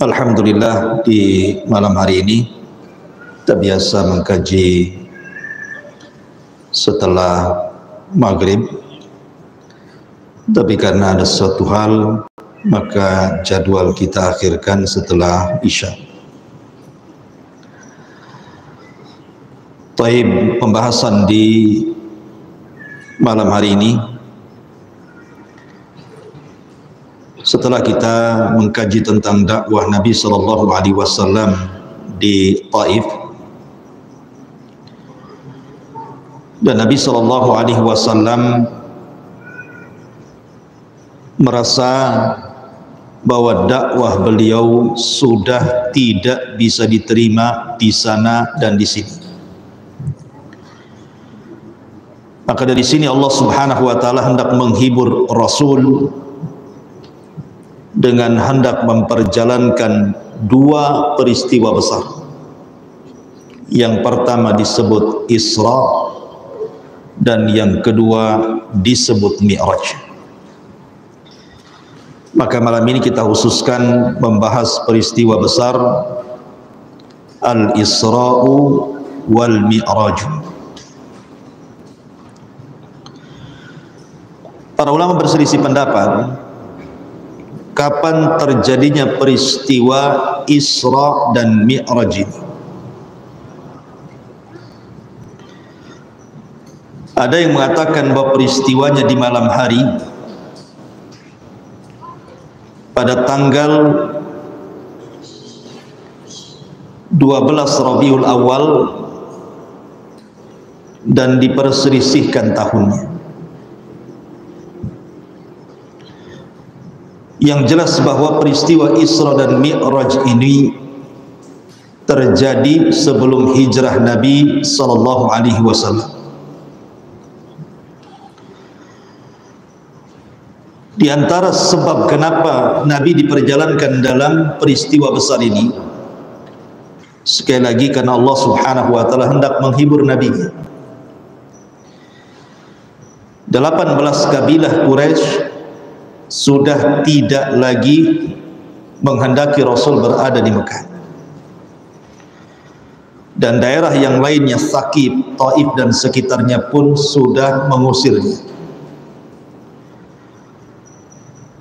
Alhamdulillah, di malam hari ini kita biasa mengkaji setelah maghrib, tapi karena ada suatu hal maka jadwal kita akhirkan setelah isya. Taib, pembahasan di malam hari ini setelah kita mengkaji tentang dakwah Nabi SAW di Taif, dan Nabi SAW merasa bahwa dakwah beliau sudah tidak bisa diterima di sana dan di sini. Maka dari sini Allah Subhanahu wa taala hendak menghibur Rasul dengan hendak memperjalankan dua peristiwa besar. Yang pertama disebut Isra dan yang kedua disebut Mi'raj. Maka malam ini kita khususkan membahas peristiwa besar Al-Isra'u wal Mi'raj. Para ulama berselisih pendapat kapan terjadinya peristiwa Isra dan Mi'raj ini. Ada yang mengatakan bahwa peristiwanya di malam hari pada tanggal 12 Rabiul Awal dan diperselisihkan tahunnya. Yang jelas bahwa peristiwa Isra dan Mi'raj ini terjadi sebelum hijrah Nabi SAW. Di antara sebab kenapa Nabi diperjalankan dalam peristiwa besar ini, sekali lagi karena Allah Subhanahu wa taala hendak menghibur Nabi. 18 kabilah Quraisy sudah tidak lagi menghendaki Rasul berada di Mekah, dan daerah yang lainnya Thaqif, Taif dan sekitarnya pun sudah mengusirnya.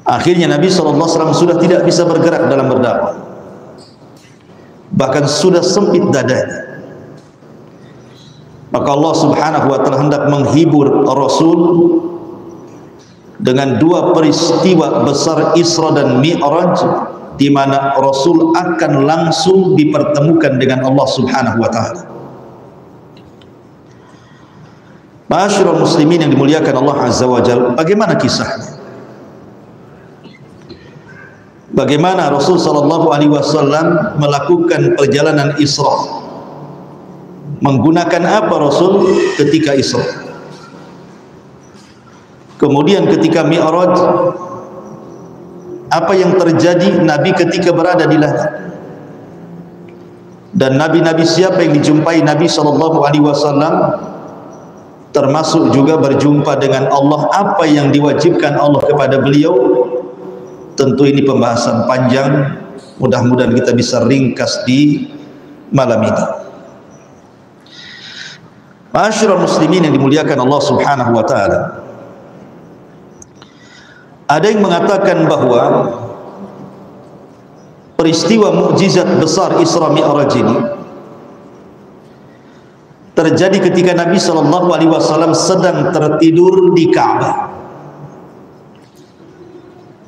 Akhirnya Nabi SAW sudah tidak bisa bergerak dalam berdakwah, bahkan sudah sempit dadanya. Maka Allah Subhanahu wa taala hendak menghibur Rasul dengan dua peristiwa besar Isra dan Mi'raj, di mana Rasul akan langsung dipertemukan dengan Allah Subhanahu wa taala. Ma'asyiral muslimin yang dimuliakan Allah Azza wa Jalla, bagaimana kisahnya? Bagaimana Rasul sallallahu alaihi wasallam melakukan perjalanan Isra? Menggunakan apa Rasul ketika Isra? Kemudian ketika Mi'raj, apa yang terjadi Nabi ketika berada di langit? Dan nabi-nabi siapa yang dijumpai Nabi sallallahu alaihi wasallam, termasuk juga berjumpa dengan Allah, apa yang diwajibkan Allah kepada beliau? Tentu ini pembahasan panjang, mudah-mudahan kita bisa ringkas di malam ini. Ma'asyiral muslimin yang dimuliakan Allah Subhanahu wa taala, ada yang mengatakan bahwa peristiwa mukjizat besar Isra Mi'raj ini terjadi ketika Nabi SAW sedang tertidur di Ka'bah,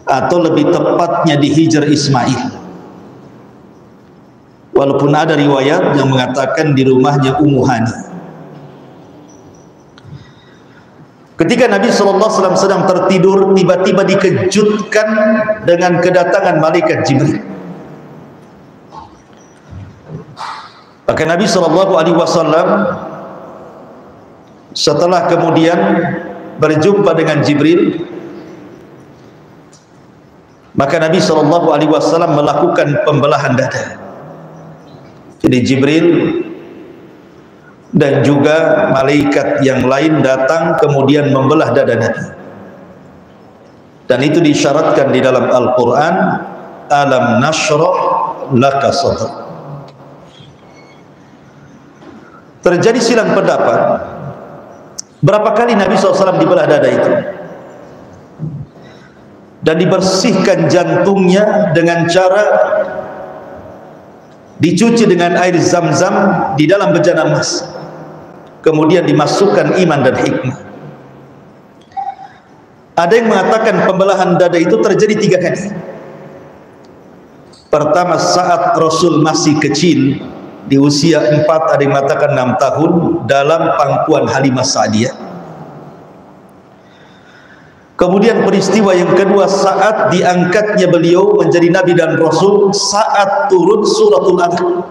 atau lebih tepatnya di Hijr Ismail. Walaupun ada riwayat yang mengatakan di rumahnya Ummu Hani. Ketika Nabi SAW sedang tertidur, tiba-tiba dikejutkan dengan kedatangan malaikat Jibril. Maka Nabi SAW setelah kemudian berjumpa dengan Jibril, maka Nabi SAW melakukan pembelahan dada. Jadi Jibril dan juga malaikat yang lain datang kemudian membelah dada Nabi. Dan itu disyaratkan di dalam Al-Quran, alam nashrah laka sadr. Terjadi silang pendapat berapa kali Nabi SAW dibelah dada itu dan dibersihkan jantungnya dengan cara dicuci dengan air zam-zam di dalam bejana emas, kemudian dimasukkan iman dan hikmah. Ada yang mengatakan pembelahan dada itu terjadi 3 kali. Pertama saat Rasul masih kecil, di usia 4, ada yang mengatakan 6 tahun, dalam pangkuan Halimah Sa'diyah. Kemudian peristiwa yang kedua saat diangkatnya beliau menjadi Nabi dan Rasul saat turun suratul Adhan.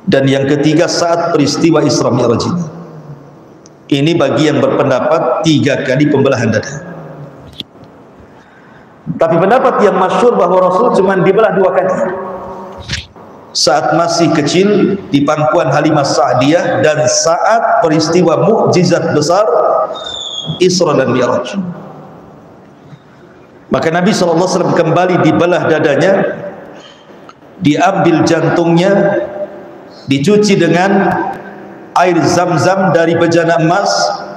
Dan yang ketiga saat peristiwa Isra Mi'raj. Ini bagi yang berpendapat 3 kali pembelahan dada. Tapi pendapat yang masyhur bahwa Rasul cuma dibelah 2 kali. Saat masih kecil di pangkuan Halimah Sa'diyah dan saat peristiwa mukjizat besar Isra dan Mi'raj. Maka Nabi SAW kembali dibelah dadanya, diambil jantungnya, dicuci dengan air zam-zam dari bejana emas,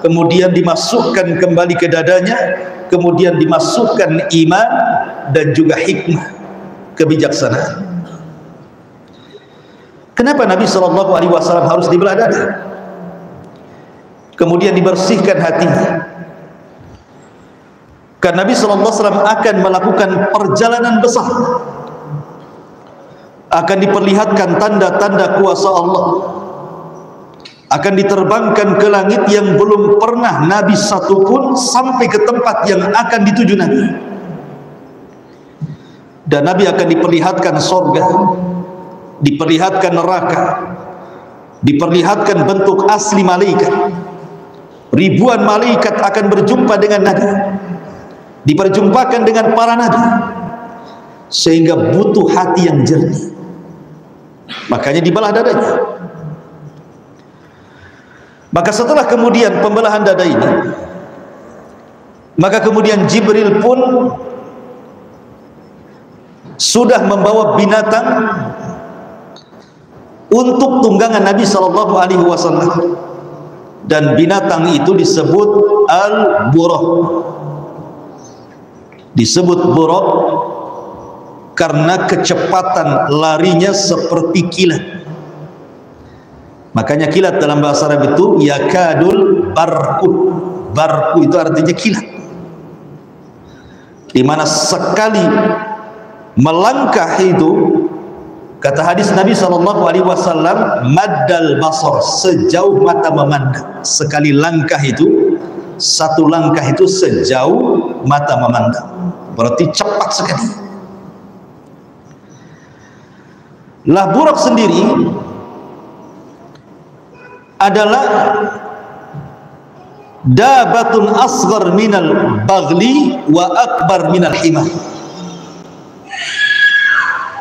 kemudian dimasukkan kembali ke dadanya, kemudian dimasukkan iman dan juga hikmah, kebijaksanaan. Kenapa Nabi SAW harus dibelah dada? Kemudian dibersihkan hatinya. Karena Nabi SAW akan melakukan perjalanan besar, akan diperlihatkan tanda-tanda kuasa Allah, akan diterbangkan ke langit yang belum pernah Nabi satupun sampai ke tempat yang akan dituju Nabi. Dan Nabi akan diperlihatkan surga, diperlihatkan neraka, diperlihatkan bentuk asli malaikat. Ribuan malaikat akan berjumpa dengan Nabi, diperjumpakan dengan para Nabi, sehingga butuh hati yang jernih. Makanya dibelah dadanya. Maka setelah kemudian pembelahan dada ini, maka kemudian Jibril pun sudah membawa binatang untuk tunggangan Nabi SAW, dan binatang itu disebut Al-Buraq. Disebut Buraq karena kecepatan larinya seperti kilat. Makanya kilat dalam bahasa Arab itu yakadul barku. Barku itu artinya kilat, di mana sekali melangkah itu, kata hadis Nabi SAW, maddal basar, sejauh mata memandang. Sekali langkah itu, satu langkah itu sejauh mata memandang, berarti cepat sekali. Lah Buraq sendiri adalah dabatun asghar minal baghli wa akbar minal himar.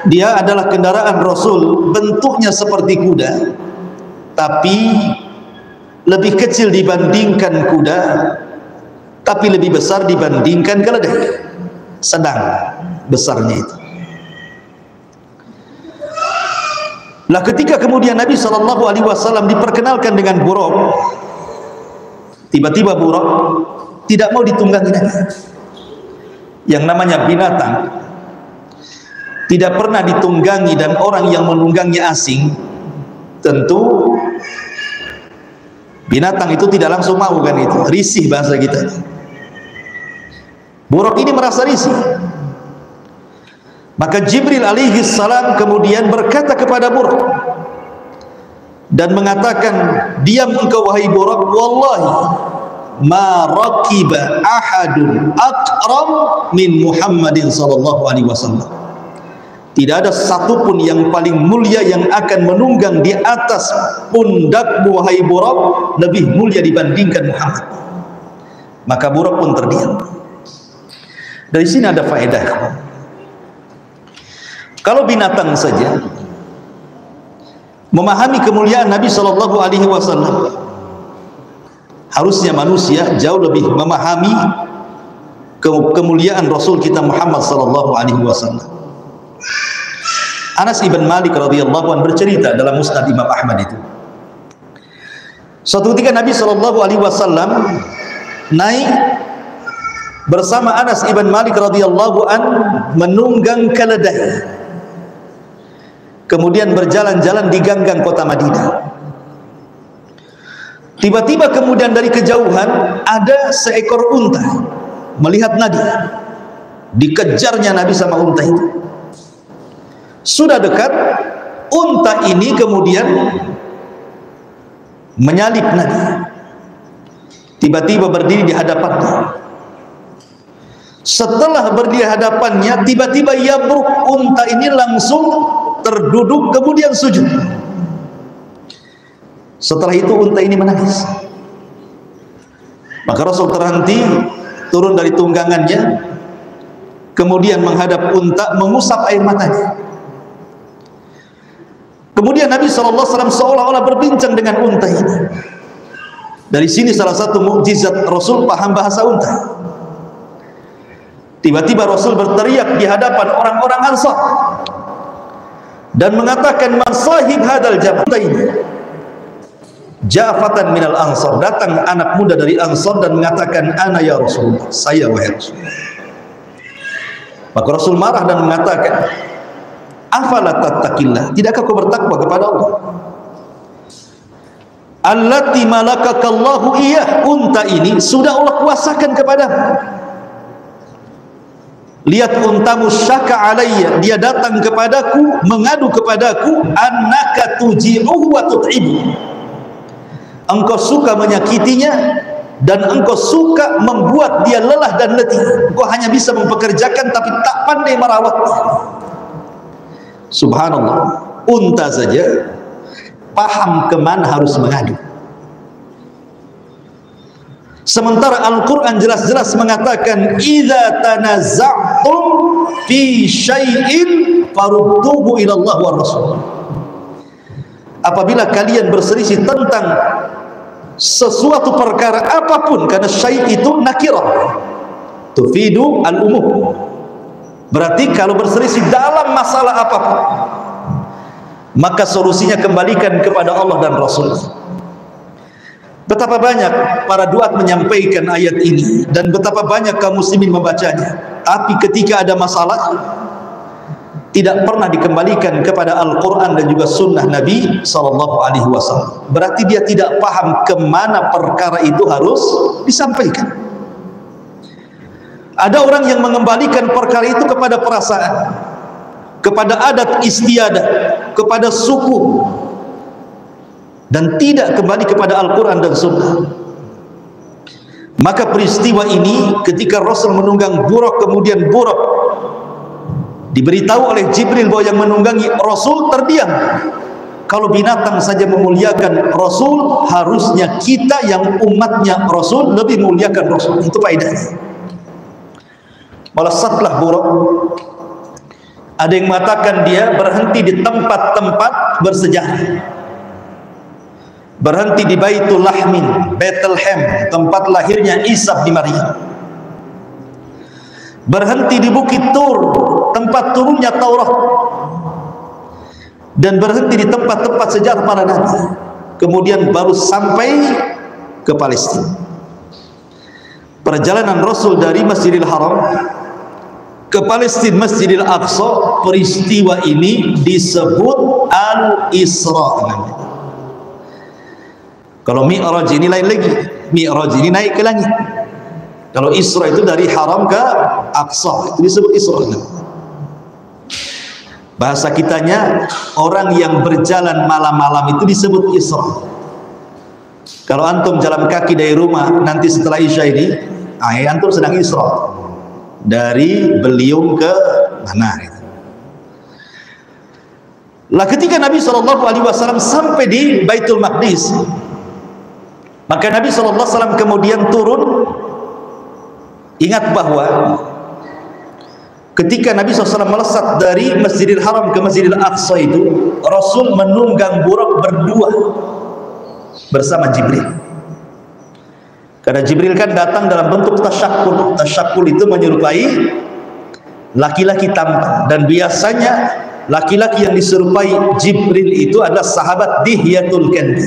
Dia adalah kendaraan Rasul, bentuknya seperti kuda, tapi lebih kecil dibandingkan kuda, tapi lebih besar dibandingkan keledai. Sedang besarnya itu. Lah ketika kemudian Nabi SAW diperkenalkan dengan Buraq, tiba-tiba Buraq tidak mau ditunggangi Nabi. Yang namanya binatang tidak pernah ditunggangi dan orang yang menunggangi asing, tentu binatang itu tidak langsung mau, kan, itu risih bahasa kita. Buraq ini merasa risih. Maka Jibril alaihi salam kemudian berkata kepada Buraq dan mengatakan, diam engkau wahai Buraq, wallahi ma raqiba ahadun akram min Muhammadin sallallahu alaihi wasallam. Tidak ada satupun yang paling mulia yang akan menunggang di atas pundakmu wahai Buraq lebih mulia dibandingkan Muhammad. Maka Buraq pun terdiam. Dari sini ada faedah. Kalau binatang saja memahami kemuliaan Nabi SAW, harusnya manusia jauh lebih memahami kemuliaan Rasul kita Muhammad SAW. Anas ibn Malik radhiyallahu anhu bercerita dalam Musnad Imam Ahmad itu, suatu ketika Nabi SAW naik bersama Anas ibn Malik radhiyallahu anhu menunggang keledai, kemudian berjalan-jalan di ganggang kota Madinah. Tiba-tiba kemudian dari kejauhan ada seekor unta melihat Nabi, dikejarnya Nabi sama unta itu. Sudah dekat, unta ini kemudian menyalip Nabi, tiba-tiba berdiri di hadapannya. Setelah berdiri di hadapannya, tiba-tiba yabruk, unta ini langsung terduduk kemudian sujud. Setelah itu unta ini menangis. Maka Rasul terhenti, turun dari tunggangannya, kemudian menghadap unta, mengusap air matanya. Kemudian Nabi SAW seolah-olah berbincang dengan unta ini. Dari sini salah satu mukjizat Rasul paham bahasa unta. Tiba-tiba Rasul berteriak di hadapan orang-orang Ansar dan mengatakan, "Man sahib hadal jamal?" ini Ja'fatan minal Ansar, datang anak muda dari Ansar dan mengatakan, "Ana ya Rasulullah, saya wahai Rasul." Maka Rasul marah dan mengatakan, "Afala tattaqillah, tidakkah kau bertakwa kepada Allah? Allati malakakallahu iyah, unta ini sudah Allah kuasakan kepadamu. Lihat untamu syaka alayya, dia datang kepadaku, mengadu kepadaku, annaka tuji'uhu wa tut'ibu. Engkau suka menyakitinya dan engkau suka membuat dia lelah dan letih. Engkau hanya bisa mempekerjakan tapi tak pandai merawatnya." Subhanallah, unta saja paham kemana harus mengadu. Sementara Al-Quran jelas-jelas mengatakan, "Idza tanazza'tum fi syai'in farudduhu ila Allah wa Rasul." Apabila kalian berselisih tentang sesuatu perkara apapun, karena syai' itu nakirah tufidu al-umum, berarti kalau berselisih dalam masalah apapun, maka solusinya kembalikan kepada Allah dan Rasul. Betapa banyak para duat menyampaikan ayat ini dan betapa banyak kaum muslimin membacanya, tapi ketika ada masalah tidak pernah dikembalikan kepada Al-Quran dan juga sunnah Nabi SAW. Berarti dia tidak paham kemana perkara itu harus disampaikan. Ada orang yang mengembalikan perkara itu kepada perasaan, kepada adat istiadat, kepada suku, dan tidak kembali kepada Al-Quran dan sunnah. Maka peristiwa ini ketika Rasul menunggang buruk, kemudian buruk diberitahu oleh Jibril bahwa yang menunggangi Rasul terdiam. Kalau binatang saja memuliakan Rasul, harusnya kita yang umatnya Rasul lebih muliakan Rasul. Itu faedahnya. Melesatlah buruk. Ada yang mengatakan dia berhenti di tempat-tempat bersejarah, berhenti di Baitul Lahmin, Bethlehem, tempat lahirnya Isa bin Maryam, berhenti di Bukit Tur, tempat turunnya Taurat, dan berhenti di tempat-tempat sejarah para nabi. Kemudian baru sampai ke Palestina. Perjalanan Rasul dari Masjidil Haram ke Palestina, Masjidil Aqsa, peristiwa ini disebut Al-Isra. Kalau Mi'raj ini lain lagi, Mi'raj ini naik ke langit. Kalau Isra itu dari Haram ke Aqsa, itu disebut Isra. Bahasa kitanya, orang yang berjalan malam-malam itu disebut Isra. Kalau antum jalan kaki dari rumah nanti setelah Isya ini, antum sedang Isra, dari Beliung ke mana gitu. Lah ketika Nabi SAW sampai di Baitul Maqdis, maka Nabi SAW kemudian turun. Ingat bahwa ketika Nabi SAW melesat dari Masjidil Haram ke Masjidil Aqsa itu, Rasul menunggang buruk berdua bersama Jibril. Karena Jibril kan datang dalam bentuk tasyakul. Tasyakul itu menyerupai laki-laki tampan, dan biasanya laki-laki yang diserupai Jibril itu adalah sahabat Dihyatul Kalbi.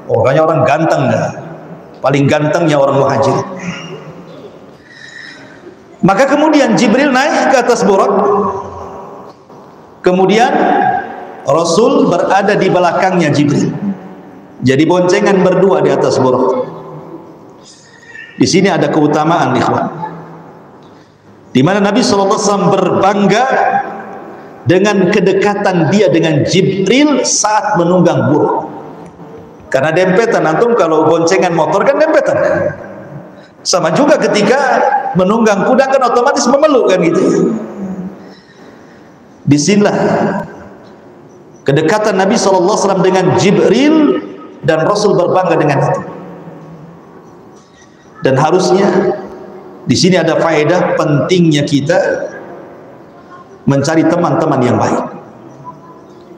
Orangnya orang ganteng, paling gantengnya orang Muhajir. Maka kemudian Jibril naik ke atas Burak, kemudian Rasul berada di belakangnya Jibril, jadi boncengan berdua di atas Burak. Di sini ada keutamaan, ikhwan, di mana Nabi SAW berbangga dengan kedekatan dia dengan Jibril saat menunggang buruk. Karena dempetan, antum kalau boncengan motor kan dempetan. Sama juga ketika menunggang kuda kan otomatis memeluk kan gitu. Disinilah kedekatan Nabi SAW dengan Jibril, dan Rasul berbangga dengan itu. Dan harusnya di sini ada faedah pentingnya kita mencari teman-teman yang baik,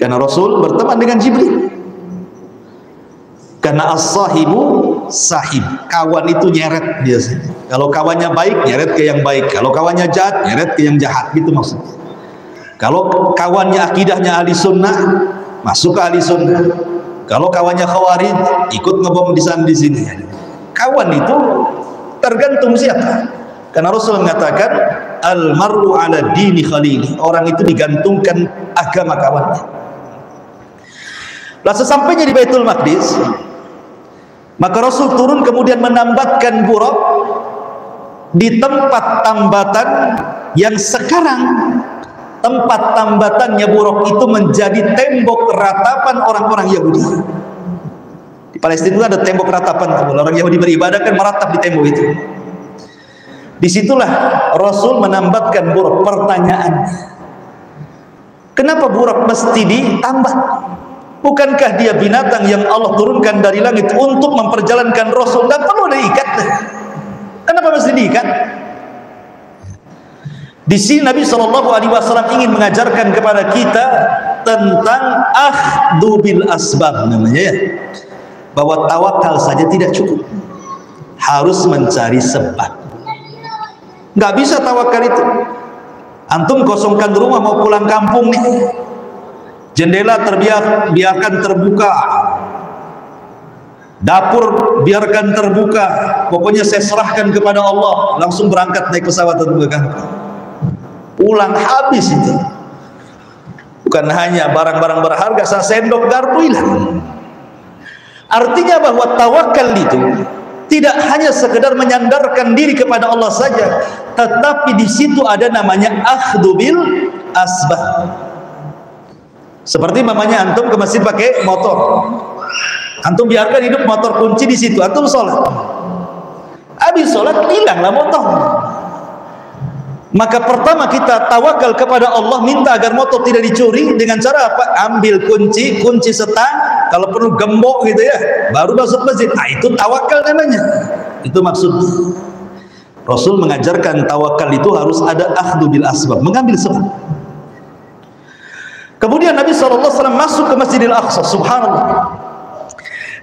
karena Rasul berteman dengan Jibril. Karena as-sahibu sahib, kawan itu nyeret biasanya. Kalau kawannya baik, nyeret ke yang baik. Kalau kawannya jahat, nyeret ke yang jahat, gitu maksudnya. Kalau kawannya akidahnya ahli sunnah, masuk ke ahli sunnah. Kalau kawannya khawarij, ikut ngebom di sana di sini. Kawan itu tergantung siapa. Karena Rasul mengatakan al-mar'u ala dini khalili, orang itu digantungkan agama kawannya. Lalu sesampainya di Baitul Maqdis, maka Rasul turun kemudian menambatkan Burak di tempat tambatan yang sekarang tempat tambatannya Burak itu menjadi tembok ratapan orang-orang Yahudi. Di Palestina itu ada tembok ratapan, orang Yahudi beribadah kan meratap di tembok itu. Disitulah Rasul menambatkan Burak. Pertanyaan, kenapa Burak mesti ditambat? Bukankah dia binatang yang Allah turunkan dari langit untuk memperjalankan Rasul? Tidak perlu diikat. Kenapa mesti diikat? Di sini Nabi SAW ingin mengajarkan kepada kita tentang akhdhu bil asbab, namanya ya, bahwa tawakal saja tidak cukup, harus mencari sebab. Nggak bisa tawakal itu. Antum kosongkan rumah mau pulang kampung nih, jendela biarkan terbuka, dapur biarkan terbuka, pokoknya saya serahkan kepada Allah, langsung berangkat naik pesawat ke kampung. Pulang habis itu. Bukan hanya barang-barang berharga, sendok garpu hilang. Artinya bahwa tawakal itu tidak hanya sekedar menyandarkan diri kepada Allah saja, tetapi di situ ada namanya akhdhu bil asbab. Seperti mamanya antum ke masjid pakai motor, antum biarkan hidup motor kunci di situ, antum sholat, habis sholat hilanglah motor. Maka pertama kita tawakal kepada Allah, minta agar motor tidak dicuri dengan cara apa? Ambil kunci setang, kalau perlu gembok gitu ya, baru masuk masjid. Nah, itu tawakal namanya. Itu maksudnya. Rasul mengajarkan tawakal itu harus ada akhdhu bil asbab, mengambil sebab. Kemudian Nabi SAW masuk ke Masjidil Aqsa. Subhanallah,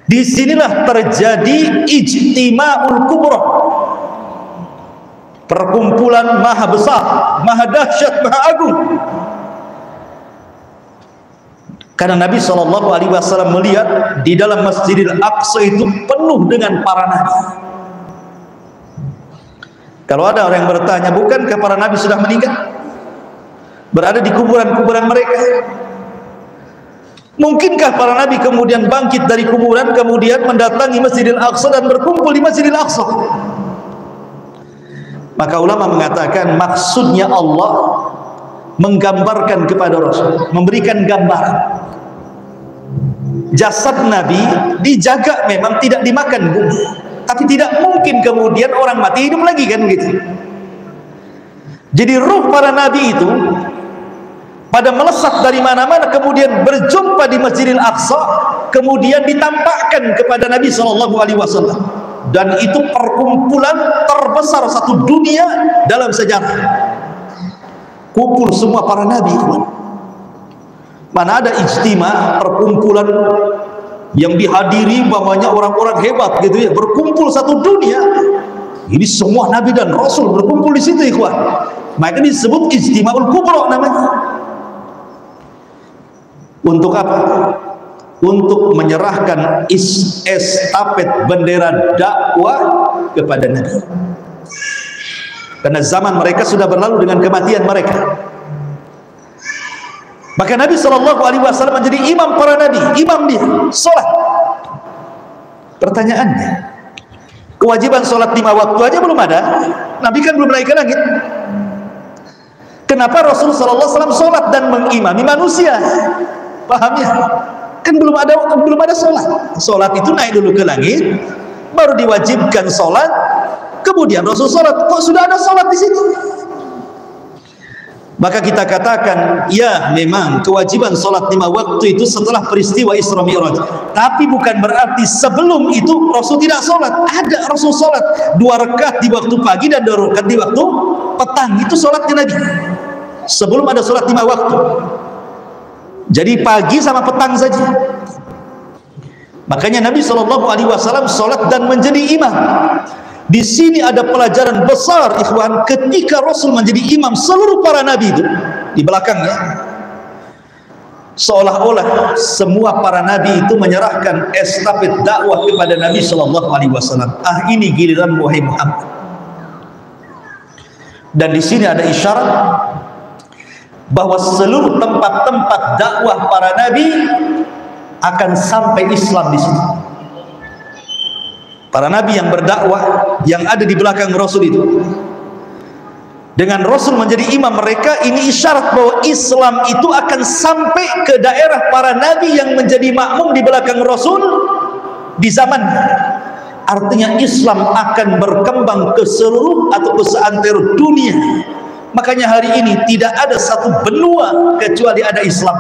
disinilah terjadi ijtima'ul kubra, perkumpulan maha besar, maha dahsyat, maha agung. Karena Nabi SAW melihat di dalam Masjidil Aqsa itu penuh dengan para nabi. Kalau ada orang yang bertanya, bukankah para nabi sudah meninggal, berada di kuburan-kuburan mereka? Mungkinkah para nabi kemudian bangkit dari kuburan, kemudian mendatangi Masjidil Aqsa dan berkumpul di Masjidil Aqsa? Maka ulama mengatakan maksudnya Allah menggambarkan kepada Rasul, memberikan gambaran. Jasad Nabi dijaga, memang tidak dimakan bumi, tapi tidak mungkin kemudian orang mati hidup lagi kan gitu. Jadi ruh para nabi itu pada melesat dari mana-mana, kemudian berjumpa di Masjidil Aqsa, kemudian ditampakkan kepada Nabi SAW. Dan itu perkumpulan terbesar satu dunia dalam sejarah. Kumpul semua para nabi. Mana ada ijtima, perkumpulan yang dihadiri umpamanya orang-orang hebat gitu ya, berkumpul satu dunia. Ini semua nabi dan rasul berkumpul di situ, ikhwan. Maka disebut ijtima'ul kubra namanya. Untuk apa? Untuk menyerahkan estafet bendera dakwah kepada Nabi. Karena zaman mereka sudah berlalu dengan kematian mereka. Maka Nabi SAW menjadi imam para nabi, imam dia, sholat. Pertanyaannya, kewajiban sholat 5 waktu aja belum ada. Nabi kan belum naik ke langit. Kenapa Rasulullah SAW sholat dan mengimami manusia? Paham ya? Kan belum ada sholat. Sholat itu naik dulu ke langit, baru diwajibkan sholat, kemudian Rasul sholat. Kok sudah ada sholat di situ? Maka kita katakan, ya memang kewajiban sholat 5 waktu itu setelah peristiwa Isra Mi'raj. Tapi bukan berarti sebelum itu Rasul tidak sholat. Ada Rasul sholat 2 rakaat di waktu pagi dan 2 rakaat di waktu petang. Itu sholatnya Nabi. Sebelum ada sholat 5 waktu. Jadi pagi sama petang saja. Makanya Nabi SAW sholat dan menjadi imam. Di sini ada pelajaran besar, ikhwan, ketika Rasul menjadi imam seluruh para nabi itu di belakangnya, seolah-olah semua para nabi itu menyerahkan estafet dakwah kepada Nabi SAW. Ini giliran wahai Muhammad. Dan di sini ada isyarat bahwa seluruh tempat-tempat dakwah para nabi akan sampai Islam di situ. Para nabi yang berdakwah yang ada di belakang Rasul itu, dengan Rasul menjadi imam mereka, ini isyarat bahwa Islam itu akan sampai ke daerah para nabi yang menjadi makmum di belakang Rasul di zaman. Artinya Islam akan berkembang ke seluruh atau ke seantero dunia. Makanya hari ini tidak ada satu benua kecuali ada Islam.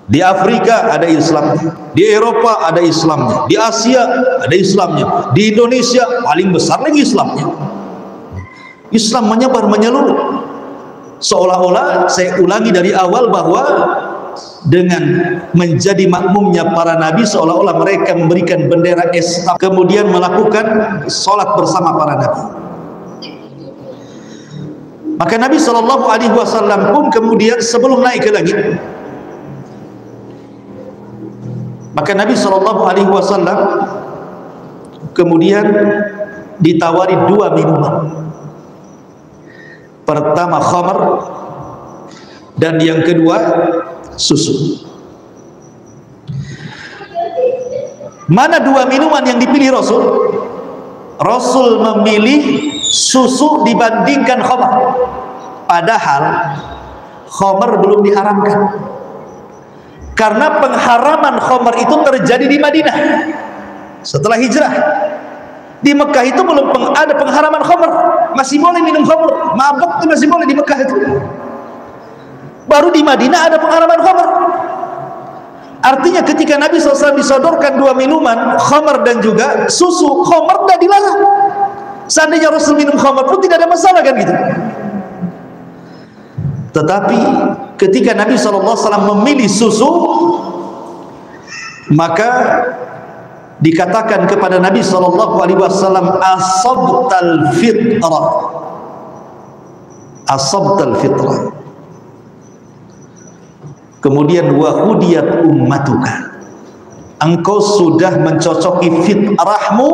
Di Afrika ada Islamnya, di Eropa ada Islamnya, di Asia ada Islamnya, di Indonesia paling besar lagi Islamnya. Islam menyebar menyeluruh. Seolah-olah, saya ulangi dari awal, bahwa dengan menjadi makmumnya para nabi, seolah-olah mereka memberikan bendera Islam, kemudian melakukan sholat bersama para nabi. Maka Nabi SAW pun kemudian sebelum naik ke langit, maka Nabi SAW kemudian ditawari 2 minuman. Pertama khamar, dan yang kedua susu. Mana 2 minuman yang dipilih Rasul? Rasul memilih susu dibandingkan khamar. Padahal khamar belum diharamkan. Karena pengharaman khamar itu terjadi di Madinah setelah hijrah. Di Mekah itu belum ada pengharaman khamar, masih boleh minum khamar, mabuk itu masih boleh di Mekah itu. Baru di Madinah ada pengharaman khamar. Artinya ketika Nabi SAW disodorkan 2 minuman, khamar dan juga susu, khamar dah dilarang. Seandainya Rasul minum khamar pun tidak ada masalah kan gitu. Tetapi ketika Nabi SAW memilih susu, maka dikatakan kepada Nabi SAW, asabtal fitrah, asabtal fitrah. Kemudian wahudiyat ummatuka, engkau sudah mencocoki fitrahmu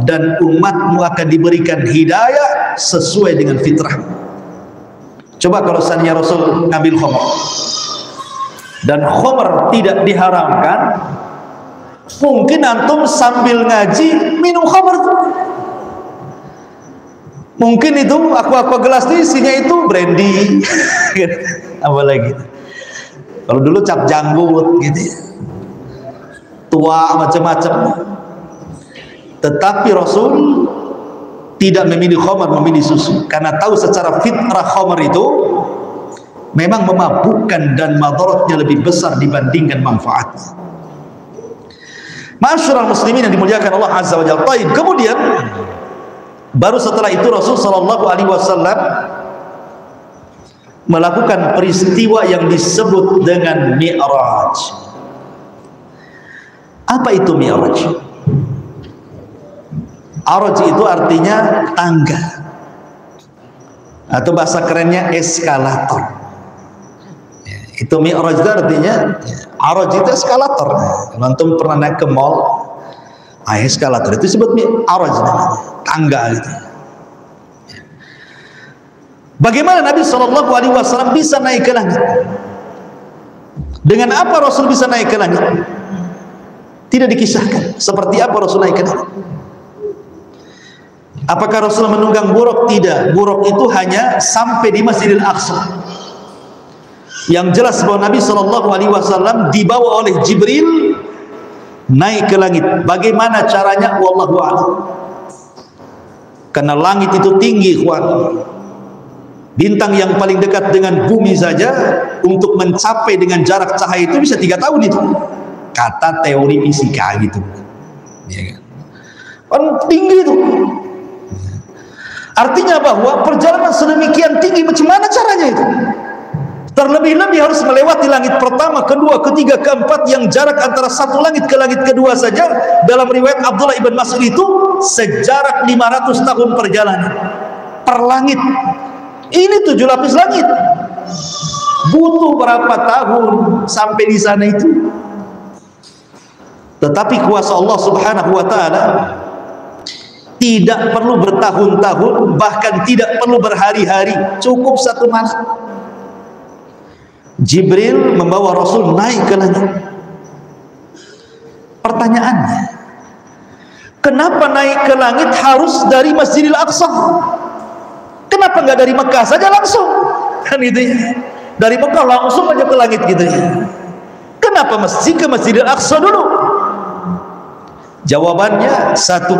dan umatmu akan diberikan hidayah sesuai dengan fitrahmu. Coba kalau seandainya Rasul ngambil khamar dan khamar tidak diharamkan, mungkin antum sambil ngaji minum khamar. Mungkin itu aqua gelas itu isinya itu brandy. Apa lagi? Kalau dulu cap janggut gitu, tua macam-macam. Tetapi Rasul tidak memilih khamar, memilih susu, karena tahu secara fitrah khamar itu memang memabukkan dan madaratnya lebih besar dibandingkan manfaatnya. Ma'asyiral muslimin yang dimuliakan Allah Azza wa Jalla. Kemudian baru setelah itu Rasul SAW melakukan peristiwa yang disebut dengan Mi'raj. Apa itu Mi'raj? Araj itu artinya tangga, atau bahasa kerennya eskalator. Itu mi'raj itu artinya araj itu eskalator. Kalau antum pernah naik ke mall, eskalator itu disebut mi'raj namanya, tangga gitu. Bagaimana Nabi SAW bisa naik ke langit? Dengan apa Rasul bisa naik ke langit? Tidak dikisahkan. Seperti apa Rasul naik ke langit? Apakah Rasul menunggang buruk? Tidak. Buruk itu hanya sampai di Masjidil Aqsa. Yang jelas bahwa Nabi SAW dibawa oleh Jibril naik ke langit. Bagaimana caranya? Wallahu a'lam. Karena langit itu tinggi, ikhwan. Bintang yang paling dekat dengan bumi saja untuk mencapai dengan jarak cahaya itu bisa 3 tahun itu, kata teori fisika gitu ya kan? Tinggi itu. Artinya bahwa perjalanan sedemikian tinggi, macam mana caranya itu? Terlebih-lebih harus melewati langit pertama, kedua, ketiga, keempat, yang jarak antara satu langit ke langit kedua saja dalam riwayat Abdullah ibn Mas'ud itu sejarak 500 tahun perjalanan per langit. Ini 7 lapis langit. Butuh berapa tahun sampai di sana itu? Tetapi kuasa Allah Subhanahu wa taala tidak perlu bertahun-tahun, bahkan tidak perlu berhari-hari, cukup 1 malam. Jibril membawa Rasul naik ke langit. Pertanyaannya, kenapa naik ke langit harus dari Masjidil Aqsa? Kenapa nggak dari Mekah saja langsung? Kan gitu ya. Dari Mekah langsung aja ke langit gitu ya. Kenapa mesti ke Masjidil Aqsa dulu? Jawabannya satu,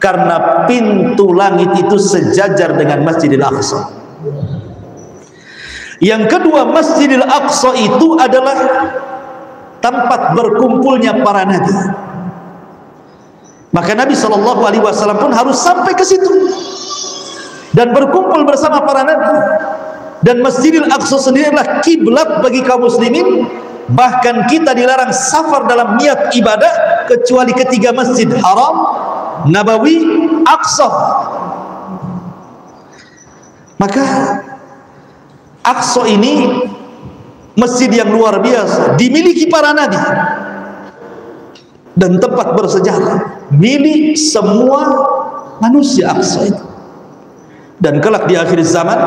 karena pintu langit itu sejajar dengan Masjidil Aqsa. Yang kedua, Masjidil Aqsa itu adalah tempat berkumpulnya para nabi. Maka Nabi SAW pun harus sampai ke situ dan berkumpul bersama para nabi. Dan Masjidil Aqsa sendiri adalah kiblat bagi kaum muslimin. Bahkan kita dilarang safar dalam niat ibadah kecuali ketiga masjid: Haram, Nabawi, Aqsa. Maka Aqsa ini masjid yang luar biasa, dimiliki para nabi dan tempat bersejarah, milik semua manusia Aqsa itu. Dan kelak di akhir zaman,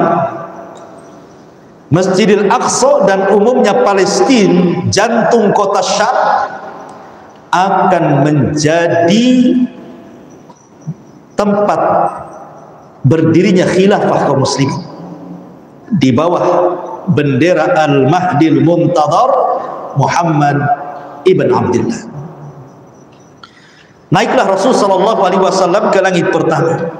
Masjidil Aqsa dan umumnya Palestina, jantung kota Syam, akan menjadi tempat berdirinya khilafah kaum muslimin di bawah bendera Al-Mahdil Muntadhar Muhammad ibn Abdullah. Naiklah Rasul SAW ke langit pertama.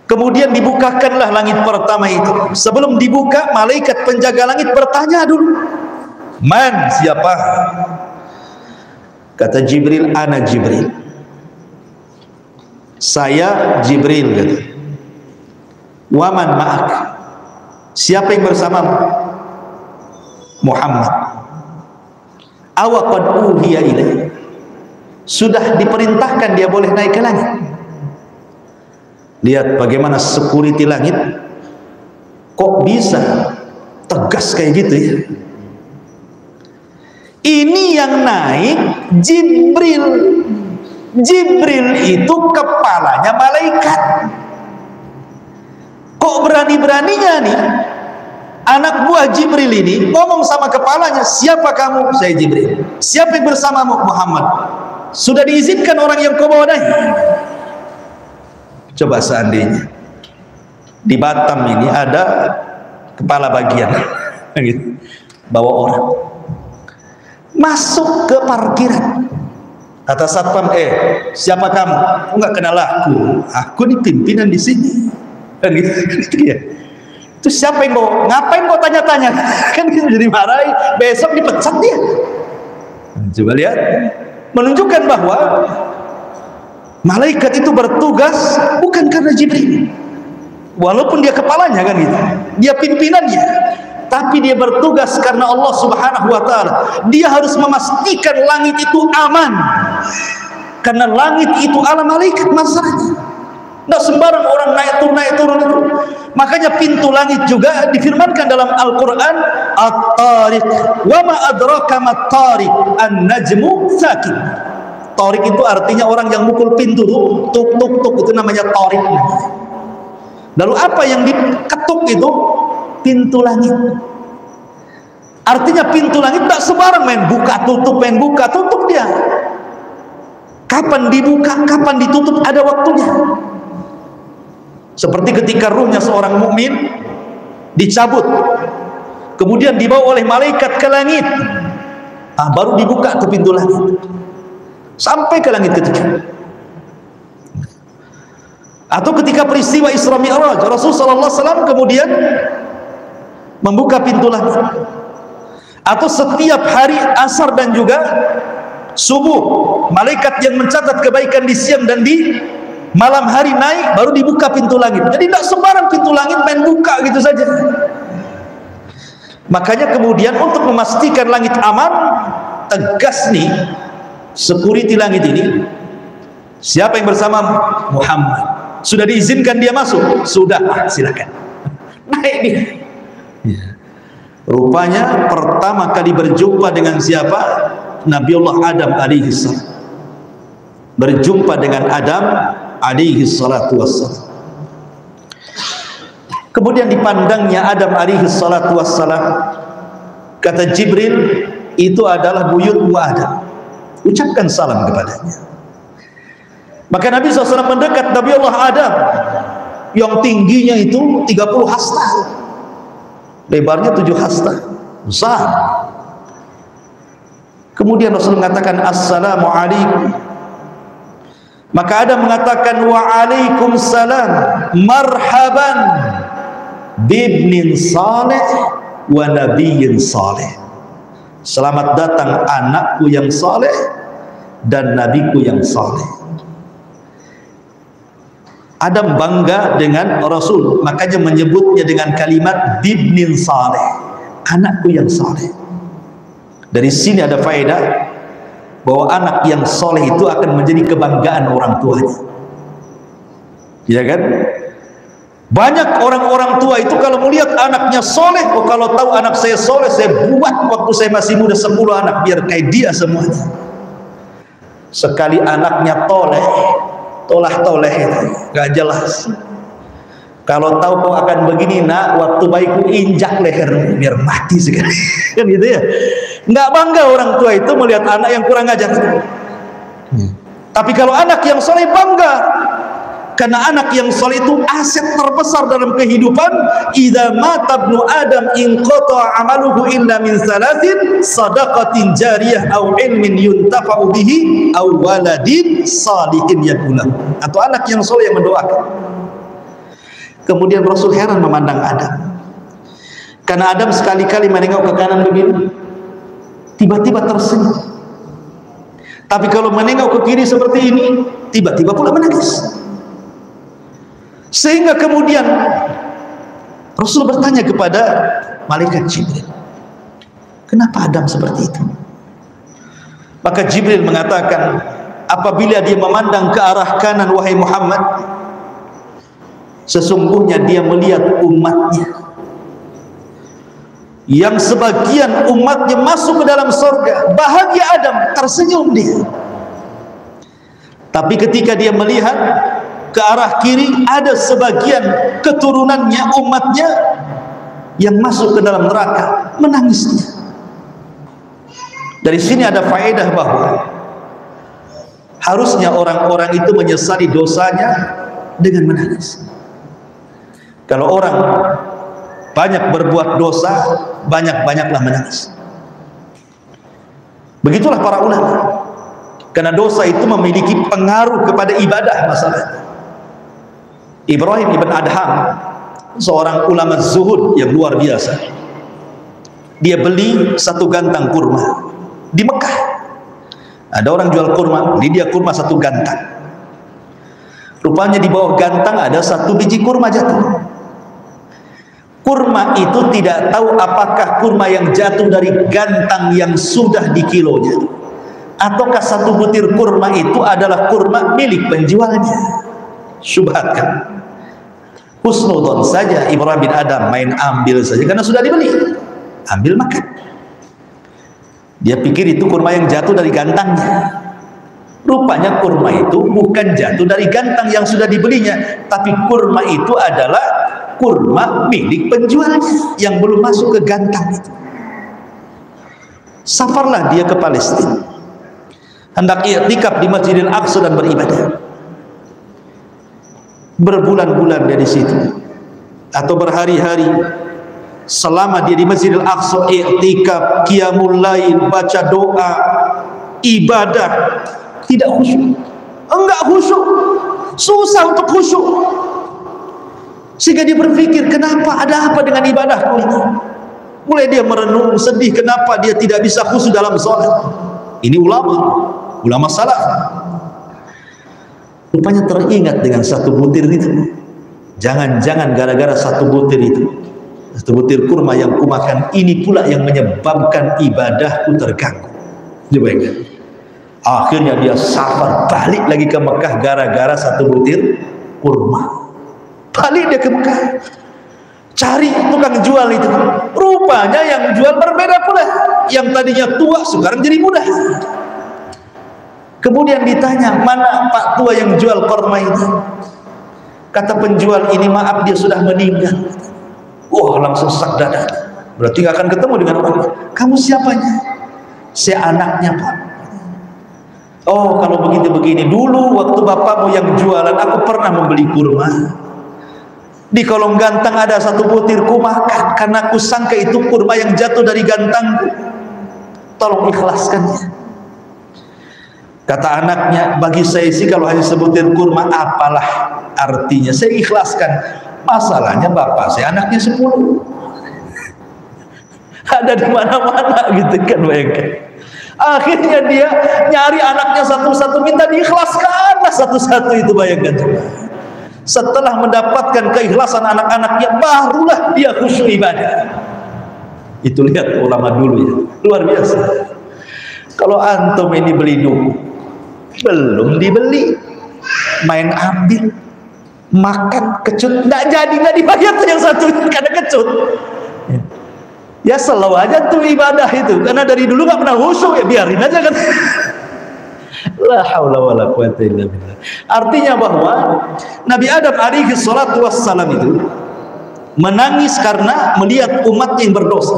Kemudian dibukakanlah langit pertama itu. Sebelum dibuka, malaikat penjaga langit bertanya dulu, "Man, siapa?" Kata Jibril, "Ana Jibril." Saya Jibril, kata. "Waman ma'ak?" Siapa yang bersamamu? Muhammad. "Awa qad uhiya ilaihi." Sudah diperintahkan dia boleh naik ke langit. Lihat bagaimana security langit, kok bisa tegas kayak gitu ya. Ini yang naik Jibril. Jibril itu kepalanya malaikat. Kok berani-beraninya nih anak buah Jibril ini ngomong sama kepalanya, "Siapa kamu?" "Saya Jibril." "Siapa yang bersamamu?" "Muhammad." Sudah diizinkan orang yang kau bawa naik. Coba seandainya di Batam ini ada kepala bagian gitu, bawa orang masuk ke parkiran, kata satpam, "Siapa kamu?" "Enggak kenal aku ini pimpinan di sini." Kan gitu ya. Itu siapa yang bawa? Ngapain kau tanya-tanya? Kan gitu, jadi marahi, besok dipecat dia. Coba lihat, menunjukkan bahwa malaikat itu bertugas bukan karena Jibril, walaupun dia kepalanya kan gitu, dia pimpinannya, tapi dia bertugas karena Allah Subhanahu wa taala. Dia harus memastikan langit itu aman, karena langit itu ala malaikat masalahnya. Tidak sembarang orang naik turun itu. Makanya pintu langit juga difirmankan dalam Al-Quran, At-Tariq, wa ma adraka mat-tariq, an-najmu tsaqib. Tariq itu artinya orang yang mukul pintu tuh, tuk tuk tuk, itu namanya tariq. Lalu apa yang diketuk itu? Pintu langit. Artinya pintu langit tak sembarang main buka tutup dia. Kapan dibuka, kapan ditutup, ada waktunya. Seperti ketika ruhnya seorang mukmin dicabut, kemudian dibawa oleh malaikat ke langit, baru dibuka tuh pintu langit sampai ke langit ketiga. Atau ketika peristiwa Isra Mi'raj, Rasulullah SAW kemudian membuka pintu langit. Atau setiap hari asar dan juga subuh, malaikat yang mencatat kebaikan di siang dan di malam hari naik, baru dibuka pintu langit. Jadi tidak sembarang pintu langit main buka gitu saja. Makanya kemudian untuk memastikan langit aman, tegas nih security langit ini, siapa yang bersama Muhammad, sudah diizinkan dia masuk? Sudah, silakan naik dia. Rupanya pertama kali berjumpa dengan siapa? Nabiullah Adam alaihi salam. Berjumpa dengan Adam alaihi salatu wassalam. Kemudian dipandangnya Adam alaihi salatu wassalam. Kata Jibril, itu adalah buyutmu Adam, ucapkan salam kepadanya. Maka Nabi SAW mendekat Nabiullah Adam yang tingginya itu 30 hasta, lebarnya 7 hasta, besar. Kemudian Rasul mengatakan assalamu alaikum. Maka Adam mengatakan waalaikumsalam, marhaban bibnin saleh wa nabiyyin saleh. Selamat datang anakku yang saleh dan nabiku yang saleh. Adam bangga dengan Rasul, makanya menyebutnya dengan kalimat bibnin saleh, anakku yang saleh. Dari sini ada faedah bahwa anak yang soleh itu akan menjadi kebanggaan orang tuanya, ya kan? Banyak orang-orang tua itu kalau melihat anaknya soleh, oh kalau tahu anak saya soleh, saya buat waktu saya masih muda 10 anak biar kayak dia semuanya. Sekali anaknya tolah-toleh itu gak jelas. Kalau tahu kau akan begini nak, waktu bayiku injak leher biar mati sekali. Kan gitu ya. Nggak bangga orang tua itu melihat anak yang kurang ajar. Tapi kalau anak yang soleh bangga, karena anak yang soleh itu aset terbesar dalam kehidupan. Idza mata ibnu Adam inqata amaluhu illa min salasin, sadaqatin jariyah aw ilmin yuntafa'u bihi aw waladin salihin yaqula. Atau anak yang soleh yang mendoakan. Kemudian Rasul heran memandang Adam, karena Adam sekali-kali menengok ke kanan begini, tiba-tiba tersenyum. Tapi kalau menengok ke kiri seperti ini, tiba-tiba pula menangis. Sehingga kemudian Rasul bertanya kepada malaikat Jibril, kenapa Adam seperti itu? Maka Jibril mengatakan, apabila dia memandang ke arah kanan, wahai Muhammad, sesungguhnya dia melihat umatnya yang sebagian umatnya masuk ke dalam surga. Bahagia Adam, tersenyum dia. Tapi ketika dia melihat ke arah kiri, ada sebagian keturunannya, umatnya yang masuk ke dalam neraka, menangis dia. Dari sini ada faedah bahwa harusnya orang-orang itu menyesali dosanya dengan menangis. Kalau orang banyak berbuat dosa, banyak-banyaklah menangis. Begitulah para ulama. Karena dosa itu memiliki pengaruh kepada ibadah masalahnya. Ibrahim ibn Adham, seorang ulama zuhud yang luar biasa, dia beli 1 gantang kurma di Mekah. Ada orang jual kurma, beli dia kurma 1 gantang. Rupanya di bawah gantang ada 1 biji kurma jatuh. Kurma itu tidak tahu apakah kurma yang jatuh dari gantang yang sudah dikilonya, ataukah 1 butir kurma itu adalah kurma milik penjualnya. syubhat kan. Husnudon saja Ibrahim bin Adam main ambil saja karena sudah dibeli, ambil makan. Dia pikir itu kurma yang jatuh dari gantangnya. Rupanya kurma itu bukan jatuh dari gantang yang sudah dibelinya, tapi kurma itu adalah kurma milik penjualnya yang belum masuk ke gantang itu. Safarlah dia ke Palestina, hendak i'tikaf di Masjidil Aqsa dan beribadah. Berbulan-bulan dia di situ atau berhari-hari selama dia di Masjidil Aqsa, i'tikaf, qiyamul lail, baca doa, ibadah, tidak khusyuk. Enggak khusyuk, susah untuk khusyuk, sehingga dia berpikir, kenapa, ada apa dengan ibadahku ini? Mulai dia merenung, sedih, kenapa dia tidak bisa khusyuk dalam sholat. Ini ulama salaf. Rupanya teringat dengan satu butir itu. Jangan-jangan gara-gara satu butir itu, satu butir kurma yang kumakan, ini pula yang menyebabkan ibadahku terganggu. Coba ingat. Akhirnya dia safar balik lagi ke Mekah gara-gara satu butir kurma. Balik dia ke Mekah, cari tukang jual itu. Rupanya yang jual berbeda pula. Yang tadinya tua sekarang jadi muda. Kemudian ditanya, mana Pak tua yang jual kurma itu? Kata penjual, ini maaf dia sudah meninggal. Wah, langsung sak dada. Berarti gak akan ketemu dengan orang. Kamu siapanya? Saya anaknya, Pak. Oh, kalau begini-begini, dulu waktu bapakmu yang jualan, aku pernah membeli kurma. Di kolong gantang ada satu butir, ku makan karena aku sangka itu kurma yang jatuh dari gantangku. Tolong ikhlaskannya. Kata anaknya, bagi saya sih kalau hanya sebutir kurma apalah artinya, saya ikhlaskan. Masalahnya bapak saya anaknya 10. Ada di mana-mana gitu kan, bayangkan. Akhirnya dia nyari anaknya satu-satu, minta diikhlaskan satu-satu itu, bayangkan. Setelah mendapatkan keikhlasan anak-anaknya, barulah dia khusyuk ibadah. Itu lihat ulama dulu ya, luar biasa. Kalau antum ini beli dulu, belum dibeli, main ambil, makan, kecut, nggak jadi, nggak dibayar tuh yang satu karena kecut. Ya selalu aja tuh ibadah itu, karena dari dulu nggak pernah khusyuk, ya biarin aja kan. La haula wala quwata illa billah. Artinya bahwa Nabi Adam alaihi salatu wassalam itu menangis karena melihat umatnya yang berdosa.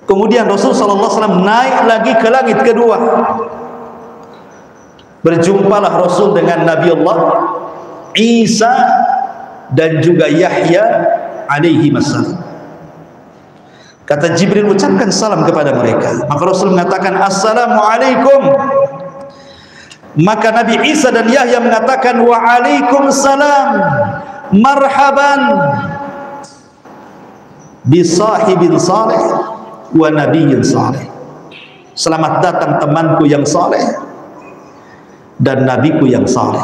Kemudian Rasul sallallahu alaihi wasallam naik lagi ke langit kedua. Berjumpalah Rasul dengan Nabi Allah Isa dan juga Yahya alaihi wassalam. Kata Jibril, ucapkan salam kepada mereka. Maka Rasul mengatakan, Assalamualaikum. Maka Nabi Isa dan Yahya mengatakan, Waalaikumsalam. Marhaban bisahibin saleh wa nabiyyin saleh. Selamat datang temanku yang saleh dan nabiku yang saleh.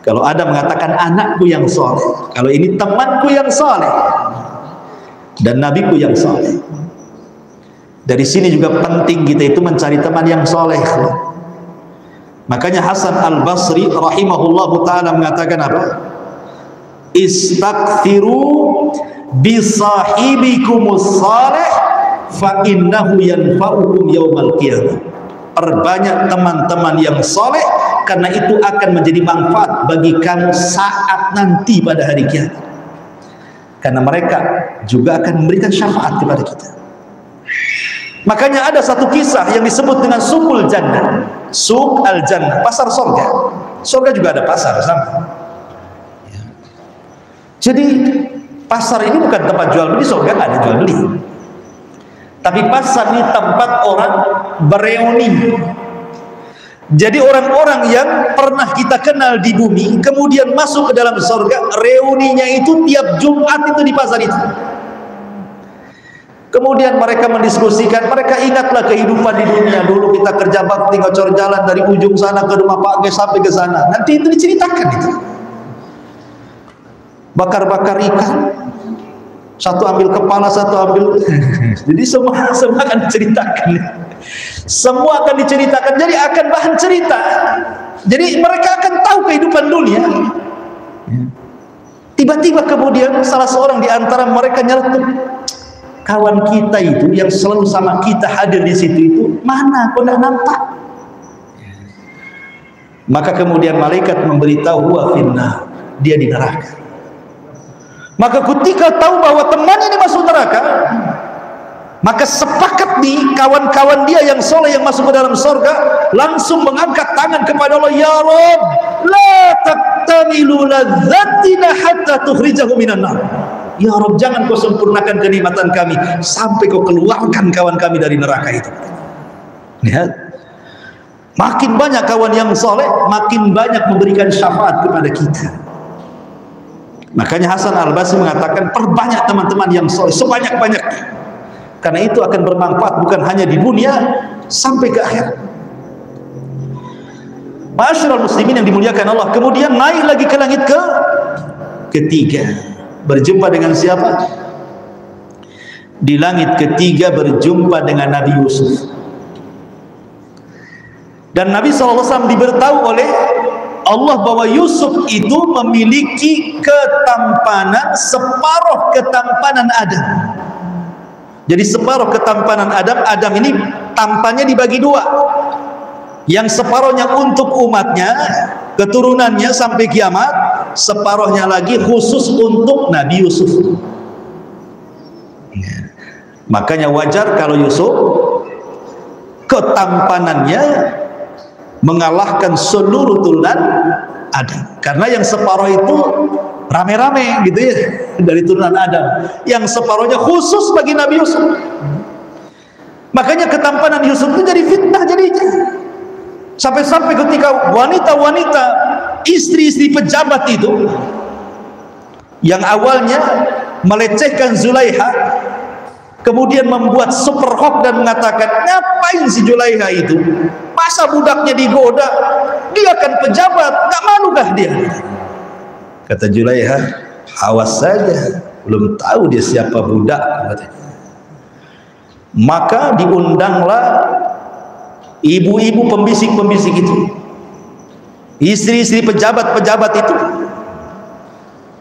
Kalau Adam mengatakan anakku yang saleh, kalau ini temanku yang saleh dan nabiku yang saleh. Dari sini juga penting kita itu mencari teman yang saleh. Makanya Hasan Al-Basri rahimahullahu ta'ala mengatakan apa? Istaghfiru bisahibikumus salih fa innahu yanfa'ukum yaumal qiyamah. Perbanyak teman-teman yang saleh karena itu akan menjadi manfaat bagi kamu saat nanti pada hari kiamat. Karena mereka juga akan memberikan syafaat kepada kita. Makanya ada satu kisah yang disebut dengan Suqul Jannah. Suq al-Jannah, pasar surga. Surga juga ada pasar sama. Jadi pasar ini bukan tempat jual beli, surga ada jual beli. Tapi pasar ini tempat orang bereuni. Jadi orang-orang yang pernah kita kenal di bumi kemudian masuk ke dalam surga, reuninya itu tiap Jumat itu di pasar itu. Kemudian mereka mendiskusikan, mereka ingatlah kehidupan di dunia dulu, kita kerja bakti ngocor jalan dari ujung sana ke rumah Pak G sampai ke sana. Nanti itu diceritakan itu. Bakar-bakar ikan, satu ambil kepala, satu ambil. Jadi semua akan diceritakan. Semua akan diceritakan. Jadi akan bahan cerita. Jadi mereka akan tahu tahu kehidupan dunia. Tiba-tiba kemudian salah seorang di antara mereka nyeletuk, kawan kita itu yang selalu sama kita hadir di situ itu mana? Kok tidak nampak? Maka kemudian malaikat memberitahu, huwa finnar, dia di neraka. Maka ketika tahu bahwa temannya ini masuk neraka, maka sepakat nih kawan-kawan dia yang soleh yang masuk ke dalam surga langsung mengangkat tangan kepada Allah, ya Rabb, la taqtamilu ladzatina hatta tukhrijahu minan nar. Ya Rabb, jangan kau sempurnakan kenikmatan kami sampai kau keluarkan kawan kami dari neraka itu. Lihat, makin banyak kawan yang soleh, makin banyak memberikan syafaat kepada kita. Makanya Hasan Al-Basri mengatakan, perbanyak teman-teman yang soleh sebanyak-banyaknya, karena itu akan bermanfaat bukan hanya di dunia, sampai ke akhirat. Ma'asyiral muslimin yang dimuliakan Allah, kemudian naik lagi ke langit ketiga, berjumpa dengan siapa? Di langit ketiga berjumpa dengan Nabi Yusuf. Dan Nabi SAW diberitahu oleh Allah bahwa Yusuf itu memiliki ketampanan separuh ketampanan Adam. Jadi separuh ketampanan Adam, Adam ini tampannya dibagi dua. Yang separuhnya untuk umatnya, keturunannya sampai kiamat, separuhnya lagi khusus untuk Nabi Yusuf. Makanya wajar kalau Yusuf ketampanannya mengalahkan seluruh turunan Adam, karena yang separuh itu rame-rame gitu ya dari turunan Adam, yang separuhnya khusus bagi Nabi Yusuf. Makanya ketampanan Yusuf itu jadi fitnah jadinya, sampai-sampai ketika wanita-wanita istri-istri pejabat itu yang awalnya melecehkan Zulaiha, kemudian membuat super hoax dan mengatakan, ngapain si Zulaiha itu, masa budaknya digoda, dia kan pejabat, gak malukah dia? Kata Zulaiha, awas saja, belum tahu dia siapa budak. Maka diundanglah ibu-ibu pembisik-pembisik itu, istri-istri pejabat-pejabat itu,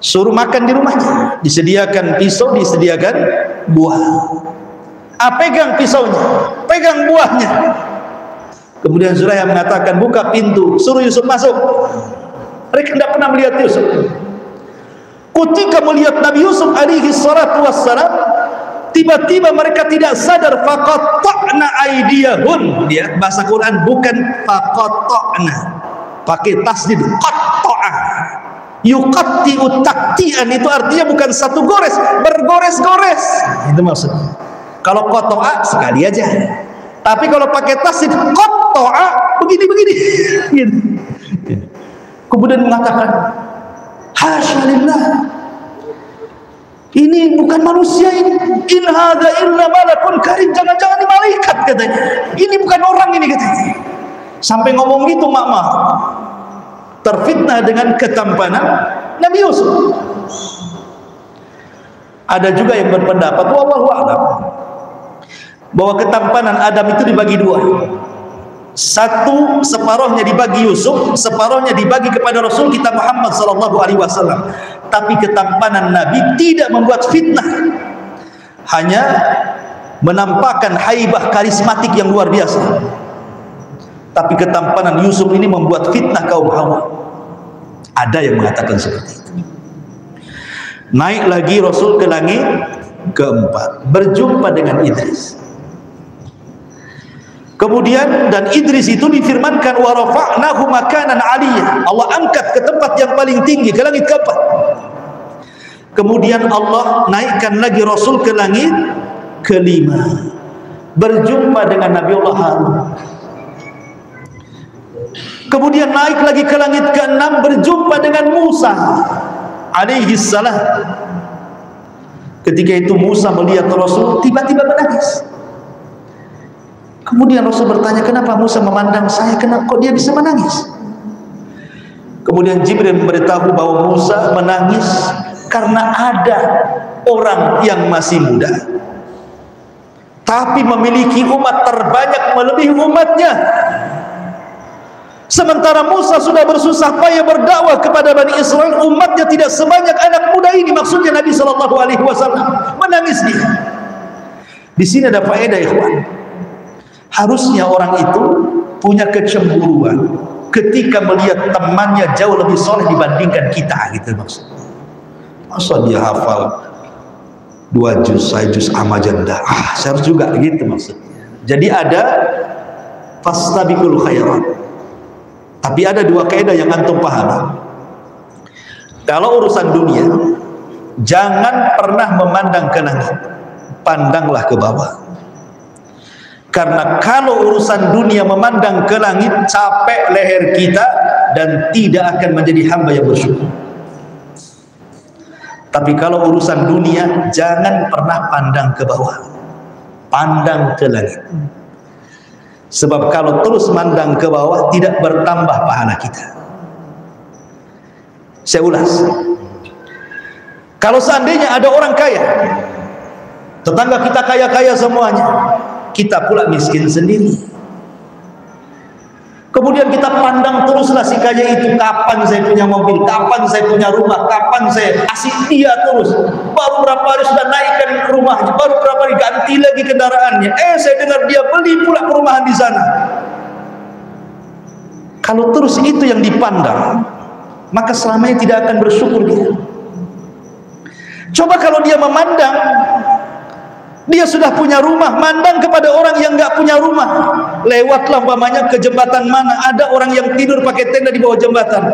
suruh makan di rumahnya, disediakan pisau, disediakan buah. Pegang pisaunya, pegang buahnya. Kemudian Zulaiha mengatakan, buka pintu, suruh Yusuf masuk. Mereka tidak pernah melihat Yusuf. Ketika melihat Nabi Yusuf alaihi salatu wassalam, tiba-tiba mereka tidak sadar, faqatta'na aydiyahun. Dia bahasa Quran bukan faqatta'na, pakai tasdid, qatta'a. Yuqatti'u taqti'an, itu artinya bukan satu gores, bergores-gores. Itu maksudnya. Kalau qata'a sekali aja. Tapi kalau pakai tasdid qatta'a begini-begini. Gitu. Kemudian mengatakan, hasyalillah, ini bukan manusia ini, in hadza illa malakun karim, jangan-jangan ini malaikat katanya, ini bukan orang ini katanya. Sampai ngomong gitu mak-mak, terfitnah dengan ketampanan Nabi Yusuf. Ada juga yang berpendapat, wallahu a'lam, bahwa ketampanan Adam itu dibagi dua. Satu, separuhnya dibagi Yusuf, separuhnya dibagi kepada Rasul kita Muhammad SAW. Tapi ketampanan Nabi tidak membuat fitnah, hanya menampakkan haibah karismatik yang luar biasa. Tapi ketampanan Yusuf ini membuat fitnah kaum Hawa. Ada yang mengatakan seperti itu. Naik lagi Rasul ke langit keempat, berjumpa dengan Idris. Kemudian dan Idris itu difirmankan, wa rafa'nahu makanan 'aliyya, Allah angkat ke tempat yang paling tinggi, ke langit keempat. Kemudian Allah naikkan lagi Rasul ke langit kelima, berjumpa dengan Nabi Allah Harun. Kemudian naik lagi ke langit keenam, berjumpa dengan Musa alaihi salam. Ketika itu Musa melihat Rasul, tiba-tiba menangis. Kemudian Rasul bertanya, kenapa Musa memandang saya, kenapa kok dia bisa menangis? Kemudian Jibril memberitahu bahwa Musa menangis karena ada orang yang masih muda, tapi memiliki umat terbanyak melebihi umatnya. Sementara Musa sudah bersusah payah berdakwah kepada Bani Israel, umatnya tidak sebanyak anak muda ini, maksudnya Nabi SAW. Menangis dia. Di sini ada faedah, ikhwan. Harusnya orang itu punya kecemburuan ketika melihat temannya jauh lebih soleh dibandingkan kita, gitu maksudnya. Masa dia hafal 2 juz, 1 juz amajanda, saya harus juga, gitu maksudnya. Jadi ada fastabiqul khairat. Tapi ada 2 kaidah yang antum pahami. Kalau urusan dunia, jangan pernah memandang ke langit, pandanglah ke bawah. Karena kalau urusan dunia memandang ke langit, capek leher kita dan tidak akan menjadi hamba yang bersyukur. Tapi kalau urusan dunia, jangan pernah pandang ke bawah, pandang ke langit. Sebab kalau terus mandang ke bawah, tidak bertambah pahala kita. Saya ulas. Kalau seandainya ada orang kaya, tetangga kita kaya-kaya semuanya, kita pula miskin sendiri. Kemudian kita pandang teruslah si kaya itu, kapan saya punya mobil, kapan saya punya rumah, kapan saya asik dia terus. Baru berapa hari sudah naikkan rumahnya, baru berapa hari ganti lagi kendaraannya. Saya dengar dia beli pula perumahan di sana. Kalau terus itu yang dipandang, maka selamanya tidak akan bersyukur dia. Coba kalau dia memandang, dia sudah punya rumah, mandang kepada orang yang nggak punya rumah. Lewatlah umpamanya ke jembatan mana, ada orang yang tidur pakai tenda di bawah jembatan.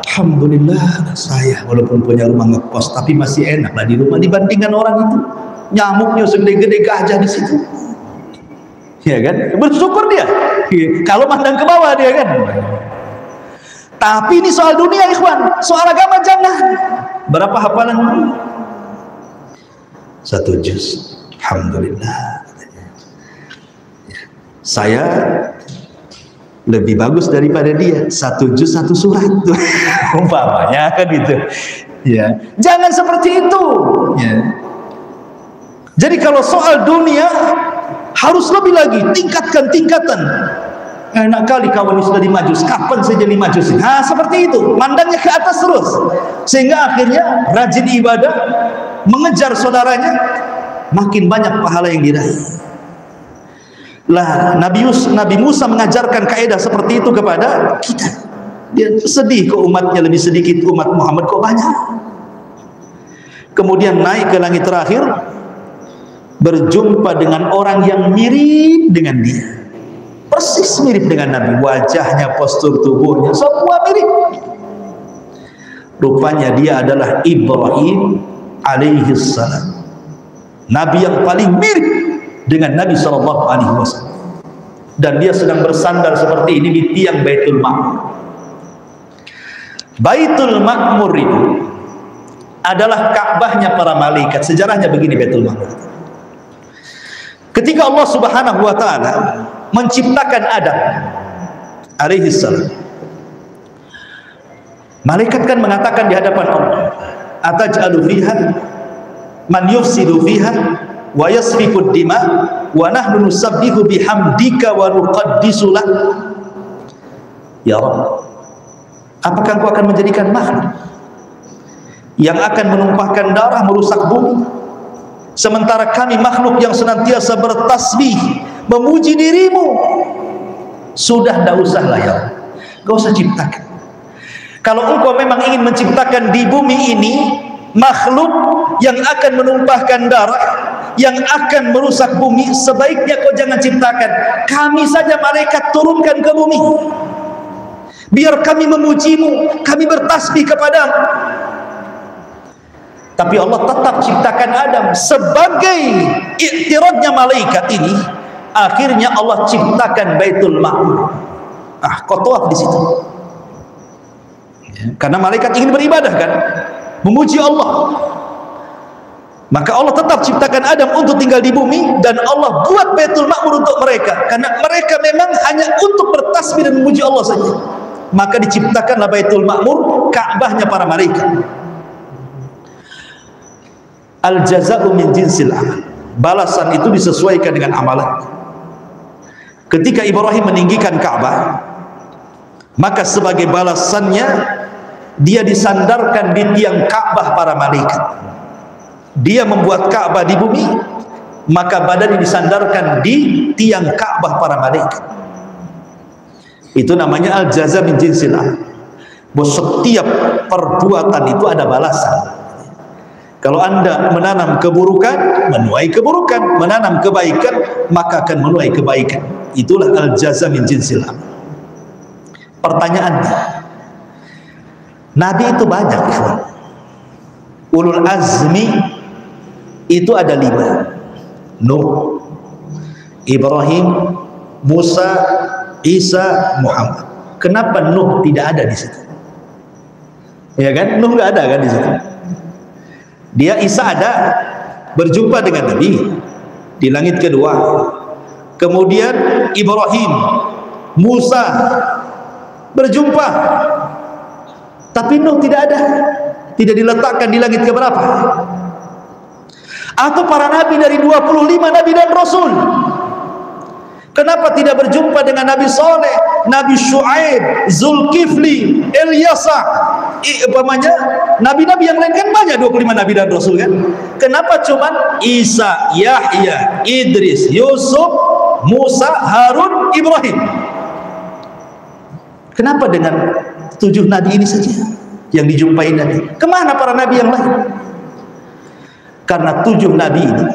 Alhamdulillah, saya walaupun punya rumah ngekos, tapi masih enak lah di rumah dibandingkan orang itu. Nyamuknya segede-gede gajah di situ. Ya kan? Bersyukur dia. Kalau mandang ke bawah dia kan. Tapi ini soal dunia, ikhwan. Soal agama jangan. Berapa hafalan? 1 juz. Alhamdulillah. Saya lebih bagus daripada dia, 1 juz 1 surat. Umpamanya kan itu. Ya, jangan seperti itu. Ya. Jadi kalau soal dunia harus lebih lagi, tingkatkan tingkatan. Enak kali kawan ini sudah 5 juz, kapan saya jadi 5 juz? Seperti itu, mandangnya ke atas terus, sehingga akhirnya rajin ibadah, mengejar saudaranya, makin banyak pahala yang diraih. Lah Nabi Musa mengajarkan kaidah seperti itu kepada kita. Dia sedih kok umatnya lebih sedikit, umat Muhammad kok banyak. Kemudian naik ke langit terakhir, berjumpa dengan orang yang mirip dengan dia, persis mirip dengan Nabi, wajahnya, postur tubuhnya, semua mirip. Rupanya dia adalah Ibrahim alaihi salam, Nabi yang paling mirip dengan Nabi SAW. Dan dia sedang bersandar seperti ini di tiang Baitul Ma'mur. Baitul Ma'mur itu adalah Ka'bahnya para malaikat. Sejarahnya begini Baitul Ma'mur. Ketika Allah Subhanahu wa taala menciptakan Adam alaihi salam, malaikat kan mengatakan di hadapan Allah, ataj'alu fiha man yufsidu fiha wa yasfiku dima wa nahnu nusabbihu bihamdika wa nuqaddisu lak. Ya Rabb, apakah Engkau akan menjadikan makhluk yang akan menumpahkan darah, merusak bumi, sementara kami makhluk yang senantiasa bertasbih memuji dirimu? Sudah, tidak usahlah ya Allah, tidak usah ciptakan. Kalau Engkau memang ingin menciptakan di bumi ini makhluk yang akan menumpahkan darah, yang akan merusak bumi, sebaiknya kau jangan ciptakan. Kami saja malaikat turunkan ke bumi, biar kami memujimu, kami bertasbih kepadamu. Tapi Allah tetap ciptakan Adam. Sebagai iktiradnya malaikat ini, akhirnya Allah ciptakan Baitul Ma'mur. Kau tawaf di situ. Karena malaikat ingin beribadah kan, memuji Allah. Maka Allah tetap ciptakan Adam untuk tinggal di bumi, dan Allah buat Baitul Ma'mur untuk mereka, karena mereka memang hanya untuk bertasbih dan memuji Allah saja. Maka diciptakanlah Baitul Ma'mur, Ka'bahnya para malaikat. Al-jaza'u min jinsil amal. Balasan itu disesuaikan dengan amalan. Ketika Ibrahim meninggikan Ka'bah, Maka sebagai balasannya dia disandarkan di tiang Ka'bah para malaikat. Dia membuat Ka'bah di bumi, maka badannya disandarkan di tiang Ka'bah para malaikat. Itu namanya al-jaza min jinsil amal. Bahwa setiap perbuatan itu ada balasan. Kalau Anda menanam keburukan, menuai keburukan. Menanam kebaikan, maka akan menuai kebaikan. Itulah al-jaza min jinsil amal. Pertanyaannya, Nabi itu banyak, ikhwan. Ulul azmi itu ada 5. Nuh, Ibrahim, Musa, Isa, Muhammad. Kenapa Nuh tidak ada di situ? Ya kan? Nuh nggak ada kan di situ. Dia Isa ada, berjumpa dengan Nabi di langit kedua. Kemudian Ibrahim, Musa berjumpa. Tapi Nuh tidak ada, tidak diletakkan di langit keberapa? Atau para nabi dari 25 nabi dan rasul, kenapa tidak berjumpa dengan Nabi Saleh, Nabi Syuaib, Zulkifli, Ilyasa, nabi-nabi yang lain kan banyak, 25 nabi dan rasul kan? Kenapa cuman Isa, Yahya, Idris, Yusuf, Musa, Harun, Ibrahim? Kenapa dengan 7 nabi ini saja yang dijumpai Nabi? Kemana para nabi yang lain? Karena 7 nabi ini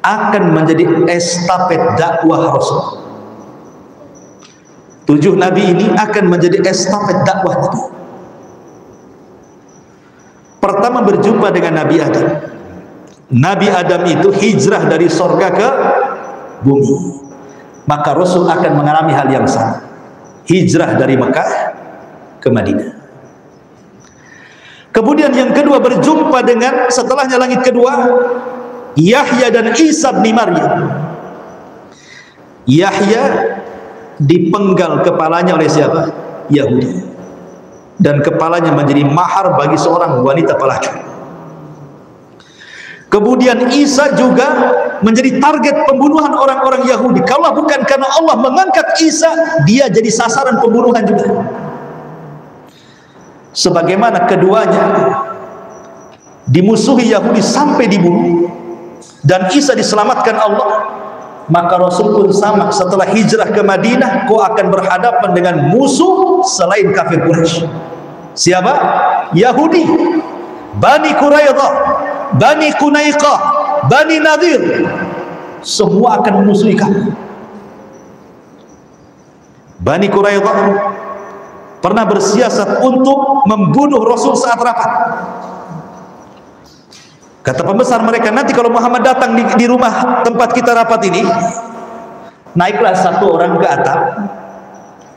akan menjadi estafet dakwah Rasul. 7 nabi ini akan menjadi estafet dakwah Nabi. Pertama berjumpa dengan Nabi Adam. Nabi Adam itu hijrah dari sorga ke bumi. Maka Rasul akan mengalami hal yang sama. Hijrah dari Mekah ke Madinah. Kemudian yang kedua berjumpa dengan, setelahnya langit kedua, Yahya dan Isa bin Maryam. Yahya dipenggal kepalanya oleh siapa? Yahudi. Dan kepalanya menjadi mahar bagi seorang wanita pelacur. Kemudian Isa juga menjadi target pembunuhan orang-orang Yahudi. Kalau bukan karena Allah mengangkat Isa, dia jadi sasaran pembunuhan juga. Sebagaimana keduanya dimusuhi Yahudi sampai dibunuh, dan Isa diselamatkan Allah, maka Rasul pun sama. Setelah hijrah ke Madinah, kau akan berhadapan dengan musuh selain kafir Quraisy. Siapa? Yahudi, Bani Quraidah, Bani Qunaiqah, Bani Nadir. Semua akan memusuhi kamu. Bani Quraidah pernah bersiasat untuk membunuh Rasul saat rapat. Kata pembesar mereka, nanti kalau Muhammad datang di rumah tempat kita rapat ini, naiklah satu orang ke atap,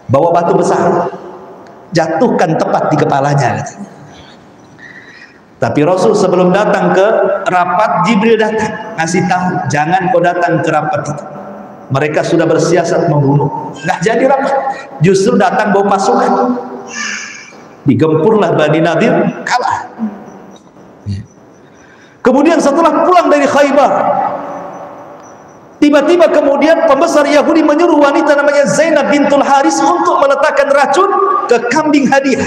bawa batu besar, jatuhkan tepat di kepalanya. Tapi Rasul sebelum datang ke rapat, Jibril datang ngasih tahu, jangan kau datang ke rapat itu. Mereka sudah bersiasat membunuh. Nggak jadi rapat, justru datang bawa pasukan. Digempurlah Bani Nadir, kalah. Kemudian setelah pulang dari Khaybar, tiba-tiba kemudian pembesar Yahudi menyuruh wanita namanya Zainab bintul Haris untuk meletakkan racun ke kambing hadiah.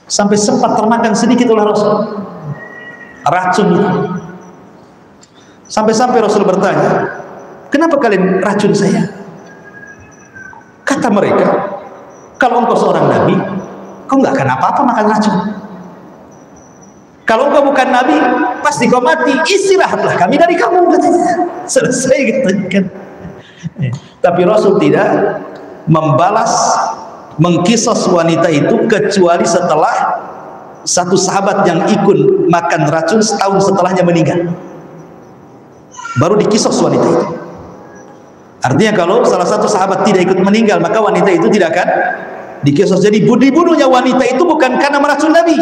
Sampai sempat termakan sedikit oleh Rasul racun itu. Sampai-sampai Rasul bertanya, kenapa kalian racun saya? Kata mereka, kalau engkau seorang nabi, kau nggak akan apa-apa makan racun. Kalau engkau bukan nabi, pasti kau mati. Istirahatlah kami dari kamu, katanya. Selesai katanya. Tapi Rasul tidak membalas, mengkisos wanita itu kecuali setelah satu sahabat yang ikut makan racun setahun setelahnya meninggal. Baru dikisos wanita itu. Artinya kalau salah satu sahabat tidak ikut meninggal, maka wanita itu tidak akan dikisos. Jadi dibunuhnya wanita itu bukan karena meracun Nabi,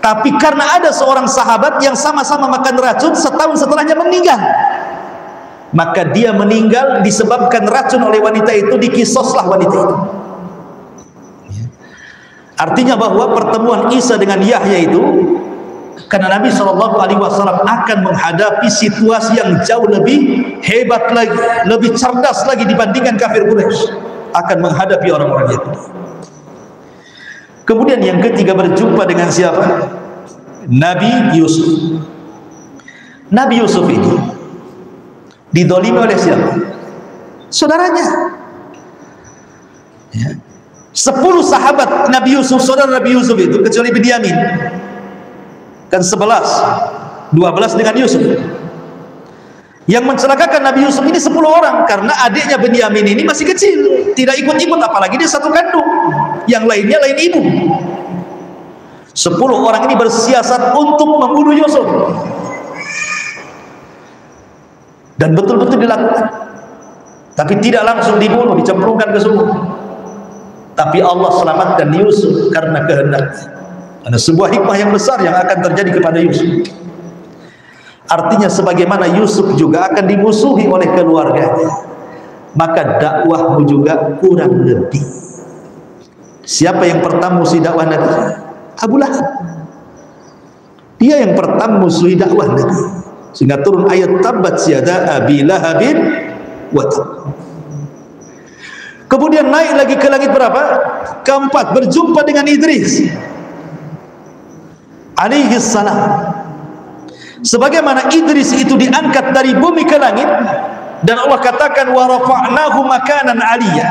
tapi karena ada seorang sahabat yang sama-sama makan racun setahun setelahnya meninggal. Maka dia meninggal disebabkan racun oleh wanita itu, dikisoslah wanita itu. Artinya bahwa pertemuan Isa dengan Yahya itu karena Nabi SAW akan menghadapi situasi yang jauh lebih hebat lagi, lebih cerdas lagi dibandingkan kafir Quraisy. akan menghadapi orang-orang Yahudi. Kemudian yang ketiga berjumpa dengan siapa? Nabi Yusuf. Nabi Yusuf ini didolimi oleh siapa? Saudaranya. Ya. 10 sahabat Nabi Yusuf, saudara Nabi Yusuf itu, kecuali Binyamin, kan 11, 12 dengan Yusuf. Yang mencelakakan Nabi Yusuf ini 10 orang, karena adiknya Binyamin ini masih kecil, tidak ikut-ikut, apalagi dia satu kandung, yang lainnya lain ibu. 10 orang ini bersiasat untuk membunuh Yusuf, dan betul-betul dilakukan, tapi tidak langsung dibunuh, dicemplungkan ke sumur. Tapi Allah selamatkan Yusuf karena kehendaknya. Ada sebuah hikmah yang besar yang akan terjadi kepada Yusuf. Artinya sebagaimana Yusuf juga akan dimusuhi oleh keluarganya, maka dakwahmu juga kurang lebih. Siapa yang pertama musuh dakwah Nabi? Abu Lahab. Dia yang pertama musuh dakwah Nabi, sehingga turun ayat tabbat yada abi lahabin wa tab. Kemudian naik lagi ke langit berapa? Keempat, berjumpa dengan Idris alaihi salam. Sebagaimana Idris itu diangkat dari bumi ke langit, dan Allah katakan wa rafa'nahu makanan aliyya,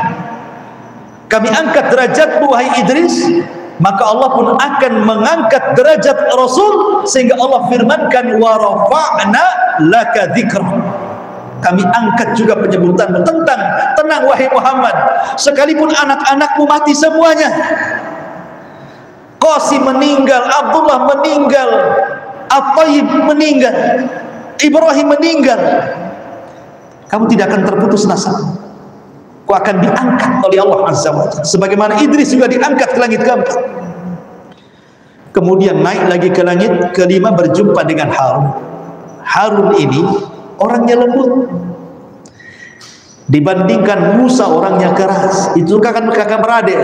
kami angkat derajatmu wahai Idris, maka Allah pun akan mengangkat derajat Rasul, sehingga Allah firmankan wa rafa'na laka dzikra, kami angkat juga penyebutanmu. Tentang, tenang wahai Muhammad, sekalipun anak-anakmu mati semuanya, Qasim meninggal, Abdullah meninggal, At-Tayyib meninggal, Ibrahim meninggal, kamu tidak akan terputus nasab. Kau akan diangkat oleh Allah Azza wa Jalla, sebagaimana Idris juga diangkat ke langit keempat. Kemudian naik lagi ke langit kelima, berjumpa dengan Harun. Harun ini orangnya lembut dibandingkan Musa, orangnya keras. Itu kakak beradik.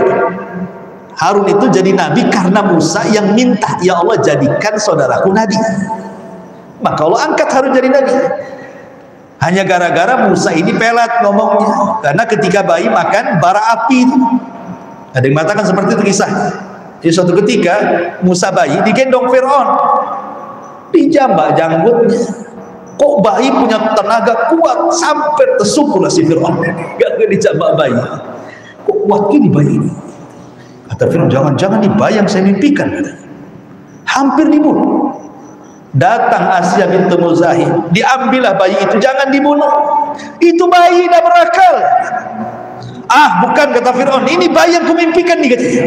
Harun itu jadi nabi karena Musa yang minta, ya Allah jadikan saudaraku nabi, maka Allah angkat Harun jadi nabi. Hanya gara-gara Musa ini pelat ngomongnya, karena ketika bayi makan bara api itu. Ada yang mengatakan seperti itu kisah. Jadi suatu ketika Musa bayi digendong Fir'aun, dijambak janggutnya. Kok bayi punya tenaga kuat sampai tersungkurlah si Fir'aun, gak dijambak bayi. Kok kuat gini bayi ini? Kata Fir'aun, jangan-jangan ini bayi yang saya mimpikan. Hampir dibunuh. Datang Asya bintu Muzahim, diambillah bayi itu, jangan dibunuh, itu bayi dah berakal. Ah bukan, kata Fir'aun, ini bayi yang kumimpikan nih, katanya.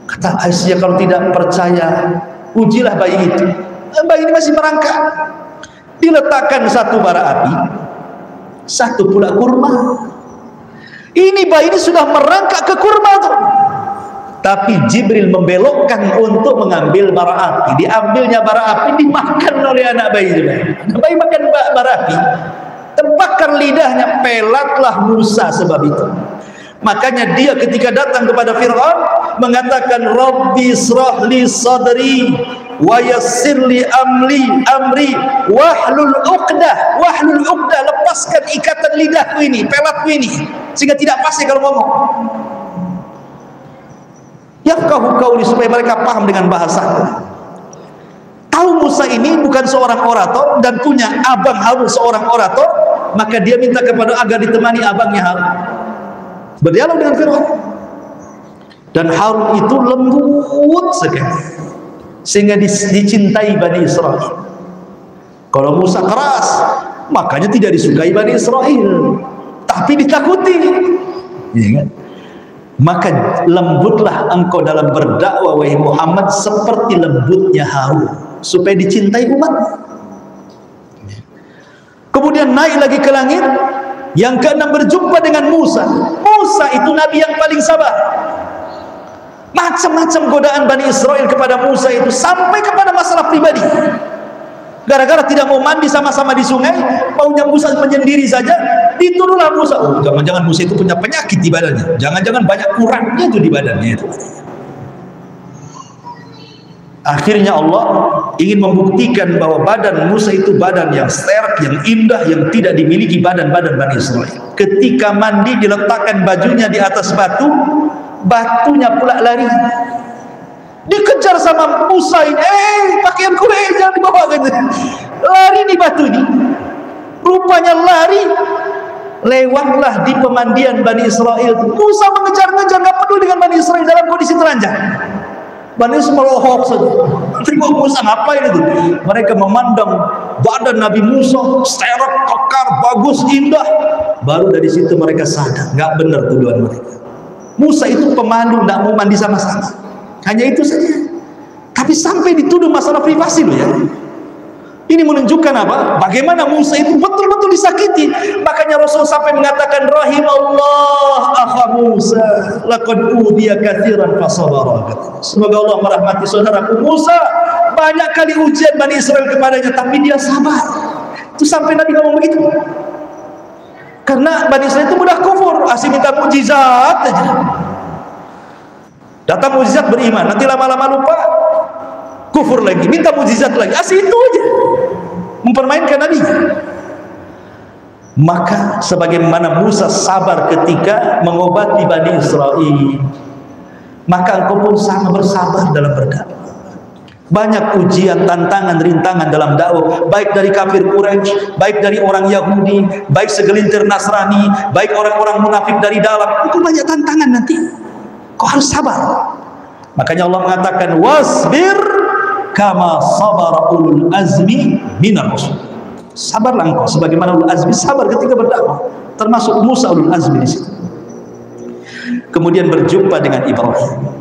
Kata Asya, kalau tidak percaya ujilah bayi itu. Bayi ini masih merangkak. Diletakkan satu bara api, satu pula kurma. Ini bayi ini sudah merangkak ke kurma tuh. Tapi Jibril membelokkan untuk mengambil bara api. Diambilnya bara api, dimakan oleh anak bayi. Anak bayi makan bara api, tempakkan lidahnya, pelatlah Musa sebab itu. Makanya dia ketika datang kepada Fir'aun mengatakan, Rabbi israh li sadri wa yassir li amri wahlul uqdah, lepaskan ikatan lidahku ini, pelatku ini, sehingga tidak pasti kalau ngomong. Yafqahu qauli, supaya mereka paham dengan bahasa. Tahu Musa ini bukan seorang orator dan punya abang Harun seorang orator, maka dia minta kepada agar ditemani abangnya Harun berdialog dengan Fir'aun. Dan Harun itu lembut sekali sehingga dicintai Bani Israel. Kalau Musa keras, makanya tidak disukai Bani Israel, tapi ditakuti, ya kan? Maka lembutlah engkau dalam berdakwah wahai Muhammad seperti lembutnya Harun, supaya dicintai umat. Kemudian naik lagi ke langit. Yang keenam, berjumpa dengan Musa. Musa itu nabi yang paling sabar. Macam-macam godaan Bani Israel kepada Musa itu, sampai kepada masalah pribadi. Gara-gara tidak mau mandi sama-sama di sungai, maunya Musa menyendiri saja, dituduhlah Musa. Oh, jangan-jangan Musa itu punya penyakit di badannya, jangan-jangan banyak kurangnya itu di badannya itu. Akhirnya Allah ingin membuktikan bahwa badan Musa itu badan yang sterk, yang indah, yang tidak dimiliki badan-badan Bani Israel. Ketika mandi diletakkan bajunya di atas batu, batunya pula lari. Dikejar sama Musa ini, pakaianku jangan dibawa gitu. Lari nih batu ini. Rupanya lari, lewatlah di pemandian Bani Israel. Musa mengejar-ngejar, gak peduli dengan Bani Israel dalam kondisi telanjang. Bani Israel melohok saja. Tengok Musa ngapain itu? Mereka memandang badan Nabi Musa sterek, kekar, bagus, indah. Baru dari situ mereka sadar, nggak benar tuduhan mereka. Musa itu pemalu, nggak mau mandi sama-sama. Hanya itu saja. Tapi sampai dituduh masalah privasi loh ya. Ini menunjukkan apa? Bagaimana Musa itu betul-betul disakiti. Makanya Rasul sampai mengatakan, rahimallah akha Musa, laqad udiya katsiran fasabara. Semoga Allah merahmati saudaraku Musa. Banyak kali ujian Bani Israel kepadanya, tapi dia sabar. Itu sampai Nabi ngomong begitu. Karena Bani Israel itu mudah kufur, asing minta mujizat aja. Datang mujizat beriman, nanti lama-lama lupa, kufur lagi, minta mujizat lagi, asing itu aja. Mempermainkan Nabi. Maka sebagaimana Musa sabar ketika mengobati Bani Israel, maka engkau pun sama bersabar dalam berdakwah. Banyak ujian, tantangan, rintangan dalam dakwah, baik dari kafir Quraisy, baik dari orang Yahudi, baik segelintir Nasrani, baik orang-orang munafik dari dalam. Itu banyak tantangan nanti. Kau harus sabar. Makanya Allah mengatakan, wasbir kama sabara ulul azmi minar rusul. Sabarlah engkau sebagaimana ulul azmi sabar ketika berdakwah, termasuk Musa ulul azmi di situ. Kemudian berjumpa dengan Ibrahim.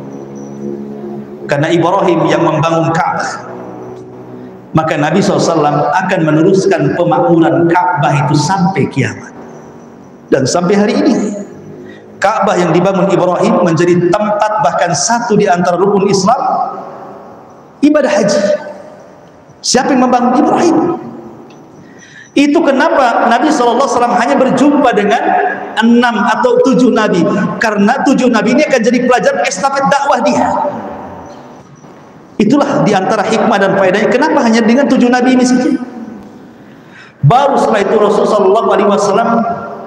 Karena Ibrahim yang membangun Ka'bah, maka Nabi SAW akan meneruskan pemakmuran Ka'bah itu sampai kiamat. Dan sampai hari ini Ka'bah yang dibangun Ibrahim menjadi tempat, bahkan satu di antara rukun Islam, ibadah haji. Siapa yang membangun? Ibrahim. Itu kenapa Nabi SAW hanya berjumpa dengan 6 atau 7 Nabi. Karena 7 Nabi ini akan jadi pelajaran estafet dakwah dia. Itulah diantara hikmah dan faedahnya kenapa hanya dengan 7 Nabi ini saja. Baru setelah itu Rasulullah SAW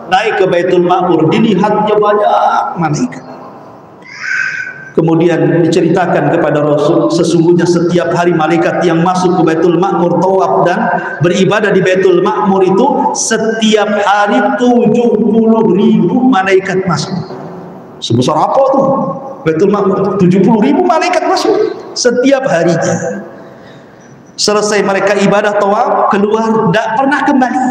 naik ke Baitul Ma'mur, dilihatnya banyak malaikat. Kemudian diceritakan kepada Rasul, sesungguhnya setiap hari malaikat yang masuk ke Baitul Ma'mur tawaf dan beribadah di Baitul Ma'mur itu setiap hari 70.000 malaikat masuk. Sebesar apa tuh Baitul Ma'mur? 70.000 malaikat masuk setiap harinya. Selesai mereka ibadah tawaf, keluar, tidak pernah kembali.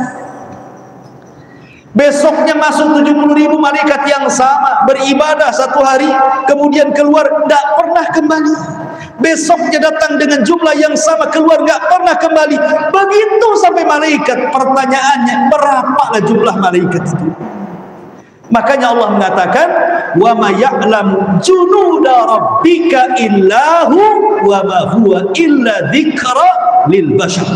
Besoknya masuk 70.000 malaikat yang sama, beribadah satu hari, kemudian keluar, tidak pernah kembali. Besoknya datang dengan jumlah yang sama, keluar, tidak pernah kembali. Begitu sampai malaikat. Pertanyaannya, berapakah jumlah malaikat itu? Makanya Allah mengatakan, wa ma ya'lamu junuda rabbika illahu wa ma huwa illa dzikra lil bashar.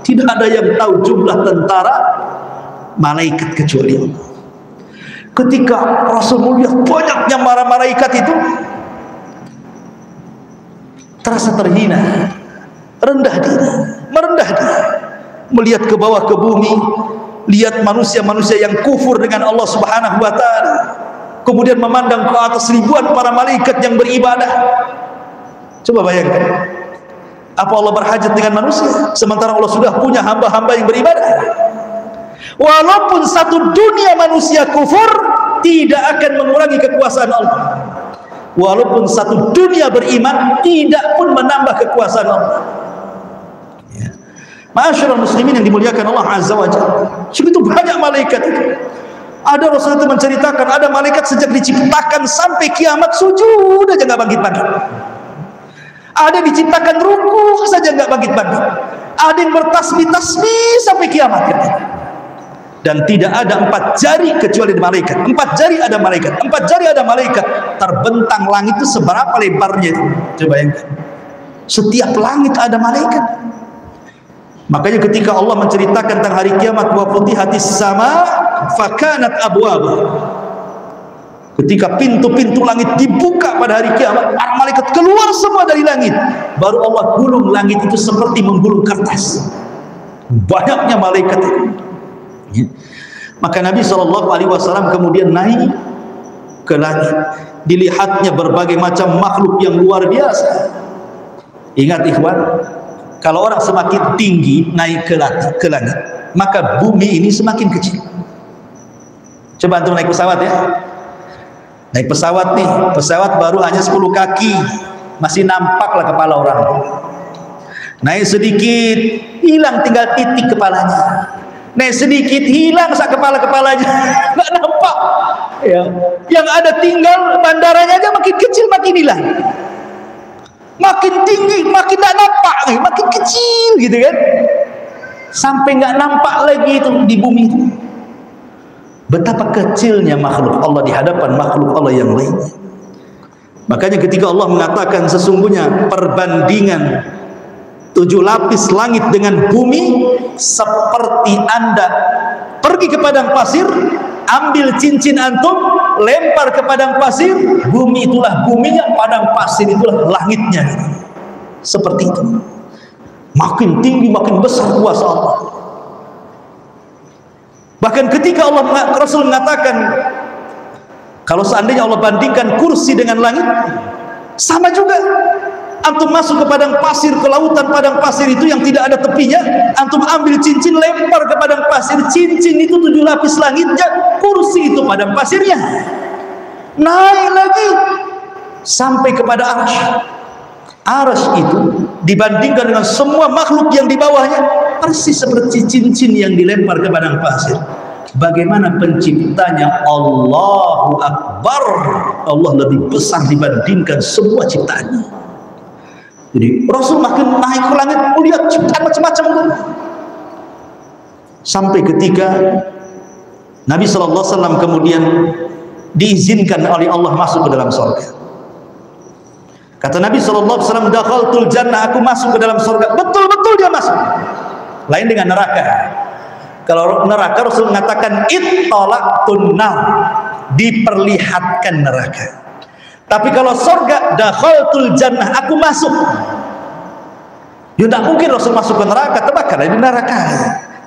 Tidak ada yang tahu jumlah tentara malaikat kecuali Allah. Ketika Rasul melihat banyaknya para malaikat itu, terasa terhina, rendah diri, merendah diri, melihat ke bawah ke bumi, lihat manusia-manusia yang kufur dengan Allah Subhanahu wa ta'ala, kemudian memandang ke atas ribuan para malaikat yang beribadah. Coba bayangkan, apa Allah berhajat dengan manusia sementara Allah sudah punya hamba-hamba yang beribadah? Walaupun satu dunia manusia kufur, tidak akan mengurangi kekuasaan Allah. Walaupun satu dunia beriman, tidak pun menambah kekuasaan Allah. Ma'asyiral muslimin yang dimuliakan Allah Azza wa Jalla, segitu banyak malaikat itu. Ada Rasul itu menceritakan, ada malaikat sejak diciptakan sampai kiamat sujud aja nggak bangkit-bangkit. Ada diciptakan ruku saja nggak bangkit-bangkit. Ada yang bertasbih-tasbih sampai kiamat. Dan tidak ada 4 jari kecuali ada malaikat. 4 jari ada malaikat. 4 jari ada malaikat. Terbentang langit itu seberapa lebarnya itu? Coba bayangkan. Setiap langit ada malaikat. Makanya ketika Allah menceritakan tentang hari kiamat, wa futihatis sama fakanat abwaba, Ketika pintu-pintu langit dibuka pada hari kiamat, para malaikat keluar semua dari langit, baru Allah gulung langit itu seperti menggulung kertas. Banyaknya malaikat itu. Maka Nabi SAW kemudian naik ke langit, dilihatnya berbagai macam makhluk yang luar biasa. Ingat ikhwan, kalau orang semakin tinggi naik ke langit, maka bumi ini semakin kecil. Coba antum naik pesawat ya. Naik pesawat nih, pesawat baru hanya 10 kaki, masih nampaklah kepala orang. Naik sedikit, hilang tinggal titik kepalanya. Naik sedikit, hilang sak kepala-kepalanya, nggak nampak. Ya. Yang ada tinggal bandaranya aja makin kecil, makin hilang. Makin tinggi, makin nggak nampak, makin kecil gitu kan. Sampai nggak nampak lagi itu di bumi itu. Betapa kecilnya makhluk Allah di hadapan makhluk Allah yang lainnya. Makanya ketika Allah mengatakan sesungguhnya perbandingan 7 lapis langit dengan bumi seperti Anda pergi ke padang pasir, ambil cincin antum, lempar ke padang pasir, bumi itulah buminya, padang pasir itulah langitnya. Seperti itu. Makin tinggi, makin besar kuasa Allah. Bahkan ketika Rasul mengatakan, kalau seandainya Allah bandingkan kursi dengan langit, sama juga. Antum masuk ke padang pasir, ke lautan padang pasir itu yang tidak ada tepinya, antum ambil cincin, lempar ke padang pasir, cincin itu 7 lapis langitnya, kursi itu padang pasirnya. Naik lagi sampai kepada arsy. Arsy itu dibandingkan dengan semua makhluk yang di bawahnya persis seperti cincin yang dilempar ke padang pasir. Bagaimana penciptanya? Allahu Akbar. Allah lebih besar dibandingkan semua ciptaannya. Jadi Rasul makin naik ke langit, melihat ciptaan macam-macam. Sampai ketika Nabi SAW kemudian diizinkan oleh Allah masuk ke dalam surga. Kata Nabi SAW, dakhaltul jannah, aku masuk ke dalam surga. Betul-betul dia masuk. Lain dengan neraka. Kalau neraka Rasul mengatakan ittalaktun nar, diperlihatkan neraka. Tapi kalau surga, dakhaltul jannah, aku masuk. Ya tidak mungkin Rasul masuk ke neraka, terbakar di neraka.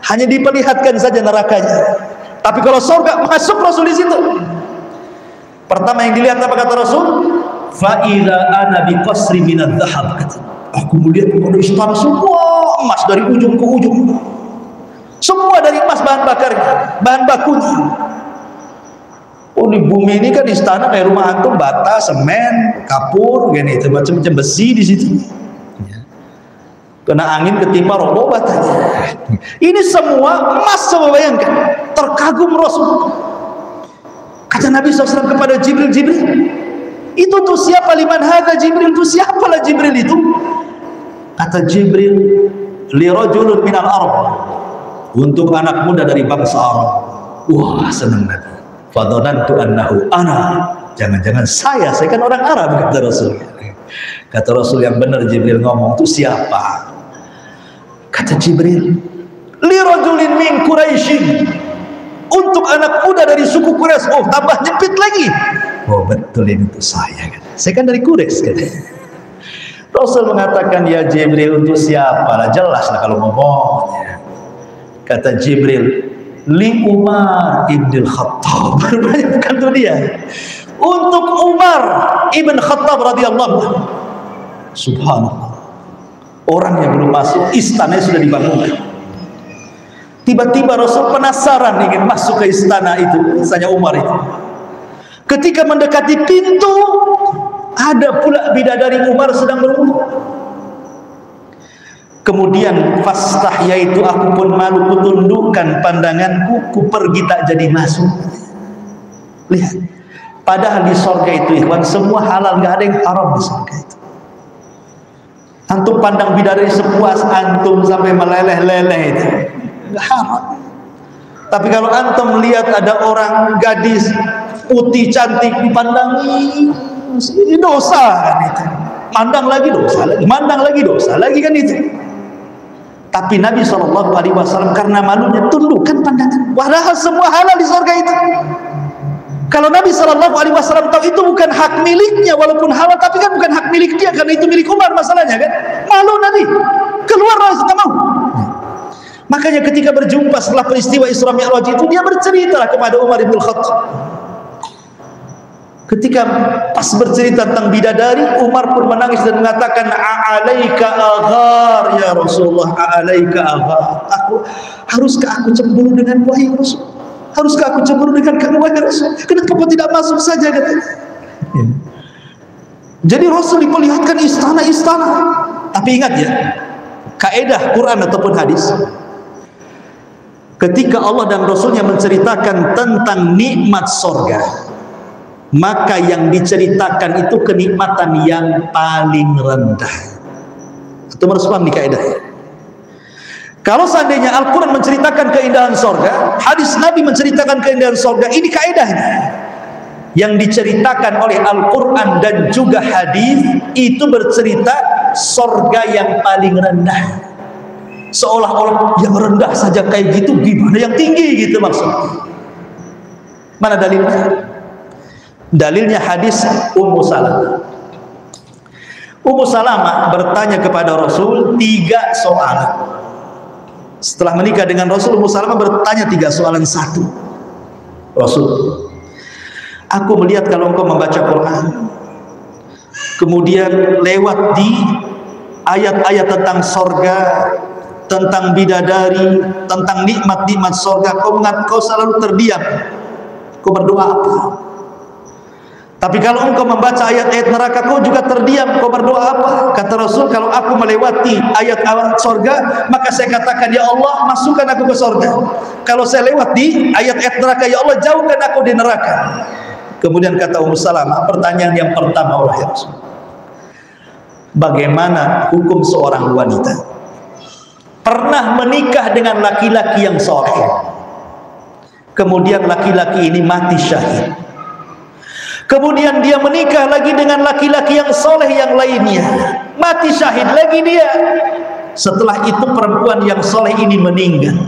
Hanya diperlihatkan saja nerakanya. Tapi kalau surga, masuk Rasul di situ. Pertama yang dilihat apa kata Rasul? Fa idza ana bi qasri min adh-dhahab, kata. Aku melihat pada istana semua emas dari ujung ke ujung. Semua dari emas bahan bakarnya, bahan bakunya. Oh, di bumi ini kan istana kayak rumah antum, bata, semen, kapur, gini itu macam-macam besi di situ. Kena angin ketimpa roboh batanya. Ini semua emas, coba bayangkan. Terkagum Rasul. Kata Nabi SAW kepada Jibril, itu tuh siapa? Liman hadza Jibril? Itu siapalah Jibril itu? Kata Jibril, li rajulun minal Arab, untuk anak muda dari bangsa Arab. Wah, senang Nabi. Fadhanantu annahu ana, jangan-jangan saya kan orang Arab, kata Rasul. Kata Rasul, yang benar Jibril ngomong, itu siapa? Kata Jibril, li rajulin min Quraisy, untuk anak muda dari suku Quraisy. Oh, tambah nyepit lagi. Oh, betul, ini itu saya kan. Saya kan dari Quraisy kan. Rasul mengatakan, ya Jibril, untuk siapa lah, jelas lah kalau ngomongnya. Kata Jibril, li Umar ibn Khattab. Bukan itu dia, untuk Umar ibn Khattab radhiyallahu anhu. Subhanallah, orang yang belum masuk, istananya sudah dibangunkan. Tiba-tiba Rasul penasaran ingin masuk ke istana itu, misalnya Umar itu. Ketika mendekati pintu, ada pula bidadari Umar sedang berwudu. Kemudian fastahya itu, aku pun malu, kutundukkan pandanganku, ku pergi tak jadi masuk. Lihat, padahal di surga itu ikhwan semua halal, nggak ada yang haram di surga itu. Antum pandang bidadari sepuas antum sampai meleleh-leleh itu nggak haram. Tapi kalau antum melihat ada orang gadis putih cantik dipandangi, ini dosa kan itu. Mandang lagi dosa lagi, mandang lagi dosa lagi kan itu. Tapi Nabi SAW karena malunya tundukkan pandangan, padahal semua halal di surga itu. Kalau Nabi SAW tahu itu bukan hak miliknya, walaupun halal, tapi kan bukan hak milik dia, karena itu milik Umar masalahnya kan. Malu Nabi, keluarlah, tak mau. Makanya ketika berjumpa setelah peristiwa Isra Mi'raj itu, dia bercerita kepada Umar bin Khattab. Ketika pas bercerita tentang bidadari, Umar pun menangis dan mengatakan, "A'alaika aghar ya Rasulullah, a'alaika aghar." Haruskah aku cemburu dengan wahai Rasul? Haruskah aku cemburu dengan kamu wahai Rasul? Kenapa kau tidak masuk saja, katanya. Jadi Rasul diperlihatkan istana-istana. Tapi ingat ya, kaedah Quran ataupun hadis, ketika Allah dan Rasulnya menceritakan tentang nikmat sorga, maka yang diceritakan itu kenikmatan yang paling rendah. Itu harus paham di kaedah. Kalau seandainya Al-Quran menceritakan keindahan sorga, hadis Nabi menceritakan keindahan sorga, ini kaedahnya. Yang diceritakan oleh Al-Quran dan juga hadis itu bercerita sorga yang paling rendah. Seolah-olah yang rendah saja kayak gitu, gimana yang tinggi gitu maksudnya. Mana dalilnya? Dalilnya hadis Ummu Salamah. Ummu Salamah bertanya kepada Rasul 3 soalan. Setelah menikah dengan Rasul, Ummu Salamah bertanya 3 soalan. 1, Rasul, aku melihat kalau engkau membaca Quran, kemudian lewat di ayat-ayat tentang sorga, tentang bidadari, tentang nikmat-nikmat sorga, kau selalu terdiam. Kau berdoa apa? Tapi kalau engkau membaca ayat-ayat neraka, kau juga terdiam. Kau berdoa apa? Kata Rasul, kalau aku melewati ayat-ayat sorga, maka saya katakan, ya Allah, masukkan aku ke sorga. Kalau saya lewat di ayat-ayat neraka, ya Allah, jauhkan aku di neraka. Kemudian kata Ummu Salamah, pertanyaan yang pertama, wahai Rasul, bagaimana hukum seorang wanita pernah menikah dengan laki-laki yang soleh, kemudian laki-laki ini mati syahid, kemudian dia menikah lagi dengan laki-laki yang soleh yang lainnya, mati syahid lagi dia. Setelah itu perempuan yang soleh ini meninggal,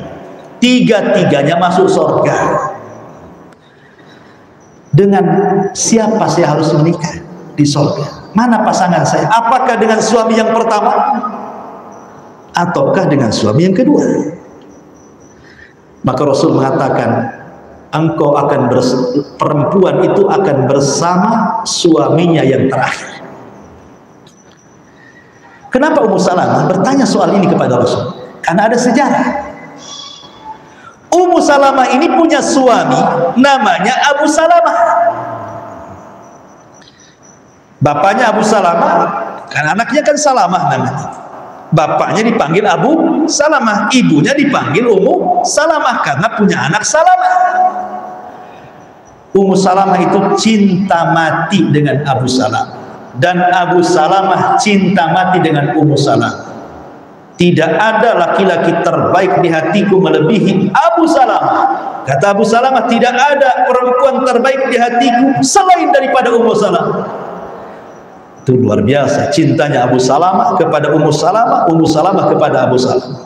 3-tiganya masuk surga. Dengan siapa saya harus menikah di surga? Mana pasangan saya? Apakah dengan suami yang pertama ataukah dengan suami yang kedua? Maka Rasul mengatakan, engkau akan perempuan itu akan bersama suaminya yang terakhir. Kenapa Ummu Salamah bertanya soal ini kepada Rasul? Karena ada sejarah. Ummu Salamah ini punya suami namanya Abu Salamah. Bapaknya Abu Salamah, kan anaknya kan Salamah namanya. Bapaknya dipanggil Abu Salamah, ibunya dipanggil Ummu Salamah karena punya anak Salamah. Ummu Salamah itu cinta mati dengan Abu Salamah, dan Abu Salamah cinta mati dengan Ummu Salamah. Tidak ada laki-laki terbaik di hatiku melebihi Abu Salamah. Kata Abu Salamah, tidak ada perempuan terbaik di hatiku selain daripada Ummu Salamah. Itu luar biasa cintanya Abu Salamah kepada Ummu Salamah, Ummu Salamah kepada Abu Salamah.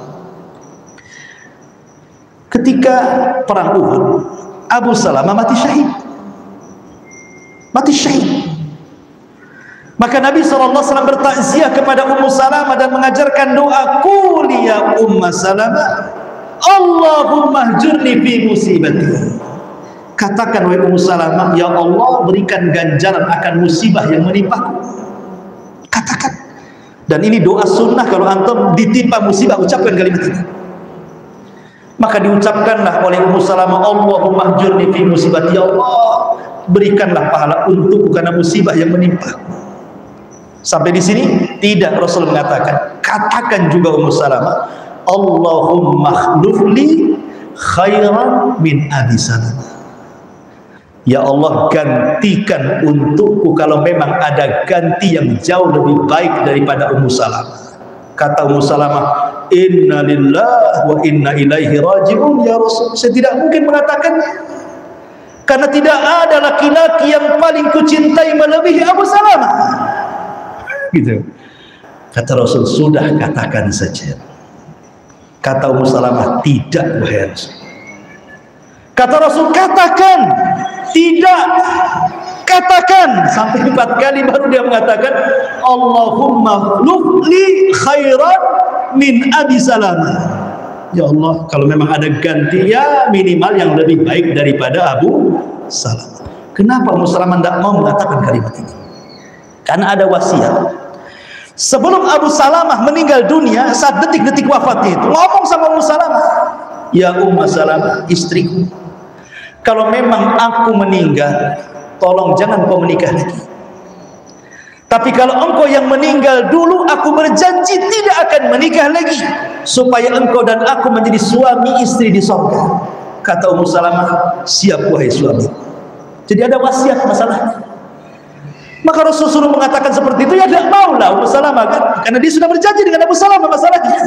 Ketika perang Uhud, Abu Salamah mati syahid. Mati syahid. Maka Nabi SAW bertakziah kepada Ummu Salamah dan mengajarkan doa, qul ya Ummu Salamah, Allahumma hjurni fi musibati. Katakan wahai Ummu Salamah, ya Allah, berikan ganjaran akan musibah yang menimpaku. Katakan. Dan ini doa sunnah, kalau antum ditimpa musibah, ucapkan kalimat ini. Maka diucapkanlah oleh Ummu Salamah, Allahumma hjurni fi musibati, ya Allah, berikanlah pahala untukku karena musibah yang menimpaku. Sampai di sini tidak, Rasul mengatakan, katakan juga Ummu Salamah, Allahumma khlufli khairan min Abi Salamah. Ya Allah, gantikan untukku kalau memang ada ganti yang jauh lebih baik daripada Ummu Salamah. Kata Ummu Salamah, inna lillahi wa inna ilaihi raji'un ya Rasul. Saya tidak mungkin mengatakannya, karena tidak ada laki-laki yang paling kucintai melebihi Abu Salamah. Gitu. Kata Rasul, sudah katakan saja. Kata Ummu Salamah, tidak wahai Rasul. Kata Rasul, katakan. Tidak. Katakan sampai 4 kali baru dia mengatakan Allahumma khluqli khairan min Abi Salamah. Ya Allah, kalau memang ada ganti ya minimal yang lebih baik daripada Abu Salamah. Kenapa Ummu Salamah tidak mau mengatakan kalimat ini? Karena ada wasiat. Sebelum Abu Salamah meninggal dunia, saat detik-detik wafatnya itu, ngomong sama Ummu Salamah, ya Ummu Salamah, istriku, kalau memang aku meninggal, tolong jangan kau menikah lagi. Tapi kalau engkau yang meninggal dulu, aku berjanji tidak akan menikah lagi, supaya engkau dan aku menjadi suami istri di surga. Kata Ummu Salamah, siap wahai suami. Jadi ada wasiat masalahnya. Maka Rasulullah mengatakan seperti itu, ya tidak maulah Ummu Salamah kan? Karena dia sudah berjanji dengan Abu Salamah masalahnya.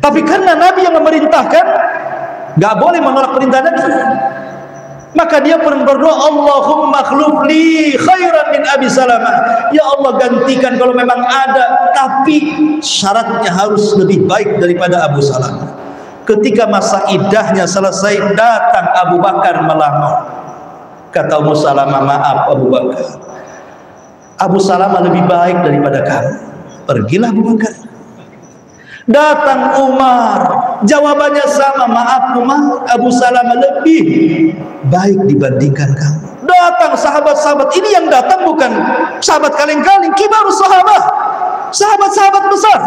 Tapi karena Nabi yang memerintahkan, nggak boleh menolak perintah Nabi. Maka dia pun berdoa, Allahumma khluqli khairan min Abi Salamah. Ya Allah, gantikan kalau memang ada, tapi syaratnya harus lebih baik daripada Abu Salamah. Ketika masa iddahnya selesai, datang Abu Bakar melamar. Kata Ummu Salamah, maaf Abu Bakar, Abu Salamah lebih baik daripada kamu, pergilah Abu Bakar. Datang Umar, jawabannya sama, maaf Umar, Abu Salamah lebih baik dibandingkan kamu. Datang sahabat-sahabat, ini yang datang bukan sahabat kaleng-kaleng, kibarus sahabat, sahabat-sahabat besar,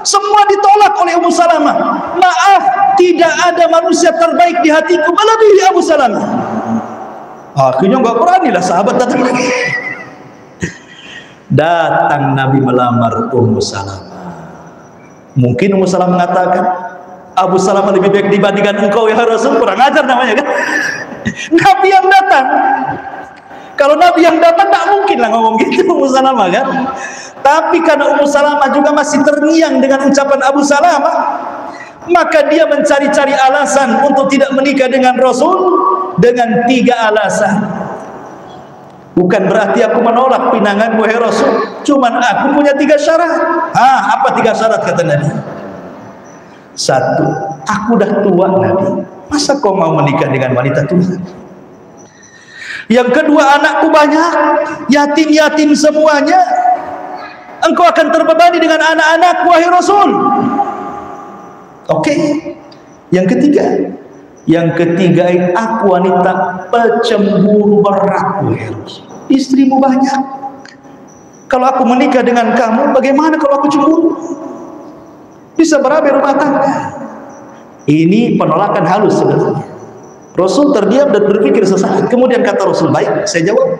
semua ditolak oleh Ummu Salamah. Maaf, tidak ada manusia terbaik di hatiku melebihi Abu Salamah. Akhirnya nggak beranilah sahabat datang lagi. Datang Nabi melamar Ummu Salamah. Mungkin Ummu Salamah mengatakan, Abu Salamah lebih baik dibandingkan engkau ya Rasul, kurang ajar namanya kan. Nabi yang datang. Kalau Nabi yang datang tak mungkin lah ngomong gitu Ummu Salamah kan. Tapi karena Ummu Salamah juga masih terngiang dengan ucapan Abu Salamah, maka dia mencari-cari alasan untuk tidak menikah dengan Rasul dengan 3 alasan. Bukan berarti aku menolak pinanganmu wahai Rasul, cuman aku punya 3 syarat. Apa 3 syarat kata Nabi? 1, aku dah tua Nabi, masa kau mau menikah dengan wanita tua? Yang kedua, anakku banyak, yatim-yatim semuanya, engkau akan terbebani dengan anak-anakku wahai Rasul. Oke. Yang ketiga, aku wanita pecemburu berat wahai Rasul. Istrimu banyak, kalau aku menikah dengan kamu, bagaimana kalau aku cemburu? Bisa berabe rumah tangga. Ini penolakan halus sebenarnya. Rasul terdiam dan berpikir sesaat. Kemudian kata Rasul, baik, saya jawab.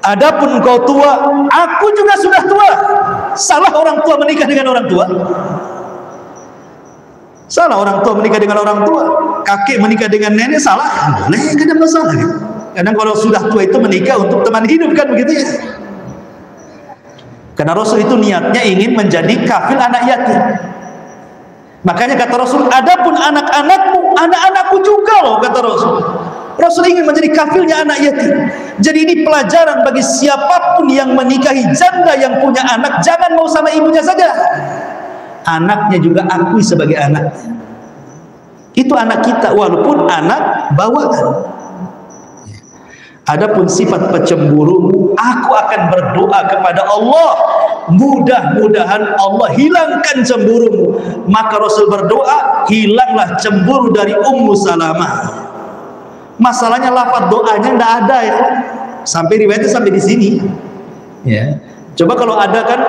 Adapun engkau tua, aku juga sudah tua. Salah orang tua menikah dengan orang tua? Salah orang tua menikah dengan orang tua. Kakek menikah dengan nenek salah? Boleh, tidak ada masalah kan? Kadang kalau sudah tua itu menikah untuk teman hidup kan begitu ya. Karena Rasul itu niatnya ingin menjadi kafil anak yatim. Makanya kata Rasul, adapun anak-anakmu, anak-anakku juga loh kata Rasul. Rasul ingin menjadi kafilnya anak yatim. Jadi ini pelajaran bagi siapapun yang menikahi janda yang punya anak, jangan mau sama ibunya saja. Anaknya juga akui sebagai anaknya. Itu anak kita, walaupun anak bawaan. Adapun sifat pecemburu, aku akan berdoa kepada Allah, mudah-mudahan Allah hilangkan cemburumu. Maka Rasul berdoa, hilanglah cemburu dari Ummu Salamah. Masalahnya lafaz doanya tidak ada ya. Sampai riwayatnya sampai di sini. Ya. Coba kalau ada kan,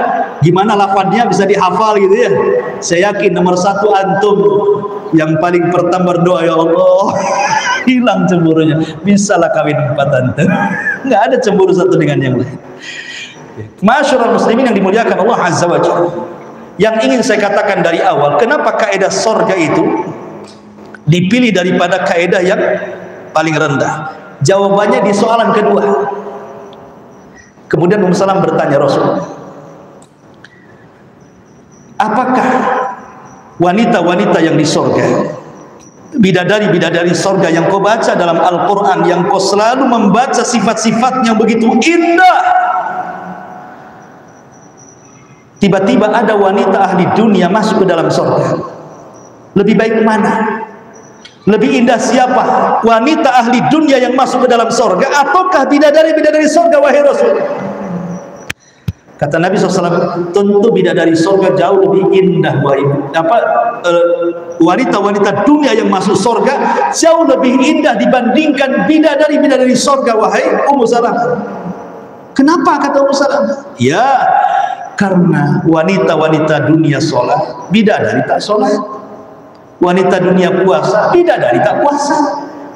gimana lafaznya bisa dihafal gitu ya. Saya yakin nomor 1 antum yang paling pertama berdoa, ya Allah, hilang cemburunya, bisalah kawin 4 antum. Nggak ada cemburu satu dengan yang lain. Masyarul muslimin yang dimuliakan Allah Azza wa Jalla. Yang ingin saya katakan dari awal, kenapa kaidah surga itu dipilih daripada kaidah yang paling rendah? Jawabannya di soalan kedua. Kemudian Ummu Salamah bertanya Rasul, apakah wanita-wanita yang di surga, bidadari-bidadari surga yang kau baca dalam Al-Quran, yang kau selalu membaca sifat-sifatnya begitu indah, tiba-tiba ada wanita ahli dunia masuk ke dalam surga, lebih baik mana? Lebih indah siapa? Wanita ahli dunia yang masuk ke dalam sorga, ataukah bidadari-bidadari sorga, wahai Rasul? Kata Nabi SAW, tentu bidadari sorga jauh lebih indah, wanita-wanita dunia yang masuk sorga jauh lebih indah dibandingkan bidadari-bidadari sorga, wahai Ummu Salamah. Kenapa kata Ummu Salamah? Ya, karena wanita-wanita dunia sholat, bidadari tak sholat. Wanita dunia puasa, bidadari tak puasa.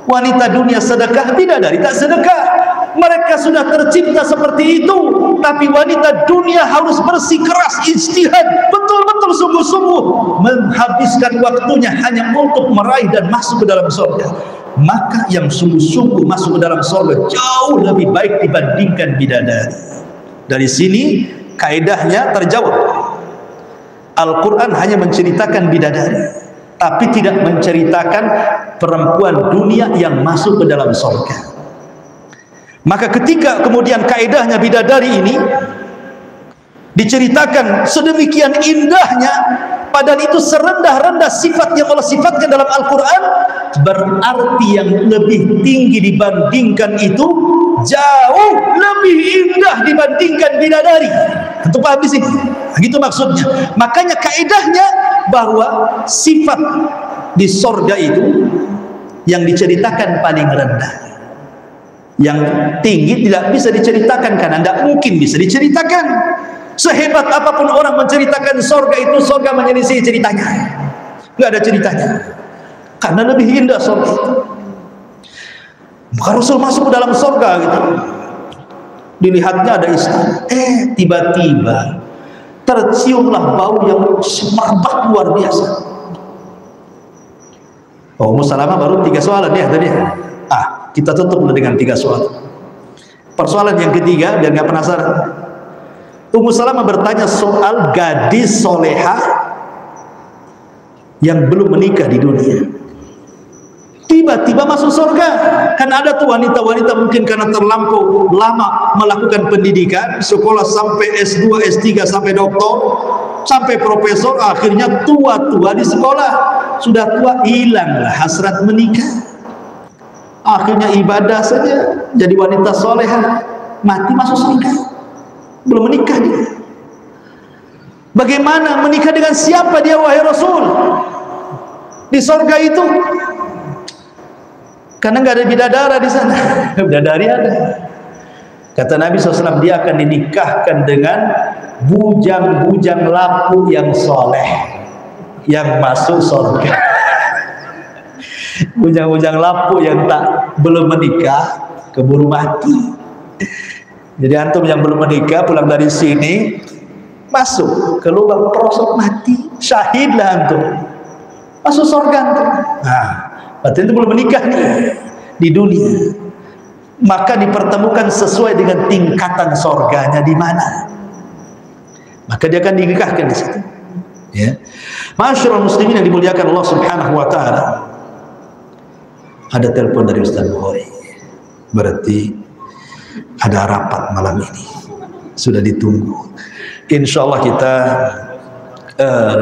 Wanita dunia sedekah, bidadari tak sedekah. Mereka sudah tercipta seperti itu, tapi wanita dunia harus bersikeras, ijtihad, betul-betul sungguh-sungguh menghabiskan waktunya hanya untuk meraih dan masuk ke dalam surga. Maka yang sungguh-sungguh masuk ke dalam surga jauh lebih baik dibandingkan bidadari. Dari sini kaidahnya terjawab. Al-Quran hanya menceritakan bidadari, tapi tidak menceritakan perempuan dunia yang masuk ke dalam surga. Maka ketika kemudian kaedahnya bidadari ini diceritakan sedemikian indahnya, padahal itu serendah-rendah sifat yang Allah sifatkan dalam Al-Quran, berarti yang lebih tinggi dibandingkan itu jauh lebih indah dibandingkan bidadari. Tentu paham di sini. Begitu maksudnya. Makanya kaedahnya bahwa sifat di sorga itu yang diceritakan paling rendah. Yang tinggi tidak bisa diceritakan karena tidak mungkin bisa diceritakan. Sehebat apapun orang menceritakan sorga itu, sorga menyelisih ceritanya. Tidak ada ceritanya. Karena lebih indah sorga itu. Maka Rasul masuk ke dalam sorga gitu. Dilihatnya ada istana. Tiba-tiba terciumlah bau yang semerbak luar biasa. Ummu Salamah baru 3 soalan ya tadi. Kita tutup dengan 3 soal. Persoalan yang ketiga, biar nggak penasaran. Ummu Salamah bertanya soal gadis soleha yang belum menikah di dunia. Tiba-tiba masuk surga. Kan ada tuh wanita-wanita mungkin karena terlampau lama melakukan pendidikan, sekolah sampai S2, S3, sampai doktor, sampai profesor, akhirnya tua-tua di sekolah. Sudah tua, hilanglah hasrat menikah. Akhirnya ibadah saja, jadi wanita soleha, mati masuk surga, belum menikah dia. Bagaimana menikah dengan siapa dia, wahai Rasul? Di surga itu, karena nggak ada bidadara di sana. Bidadari ada. Kata Nabi SAW, dia akan dinikahkan dengan bujang-bujang lapu yang soleh, yang masuk surga. Bujang-bujang lapu yang belum menikah keburu mati. Jadi antum yang belum menikah pulang dari sini masuk ke lubang perosok mati, syahidlah antum, masuk surga antum. Berarti itu belum menikah nih di dunia. Maka dipertemukan sesuai dengan tingkatan surganya di mana. Maka dia akan dinikahkan di situ. Ya, masyaallah muslimin yang dimuliakan Allah Subhanahu Wa Taala. Ada telepon dari Ustaz Bukhari, berarti ada rapat malam ini, sudah ditunggu. Insya Allah kita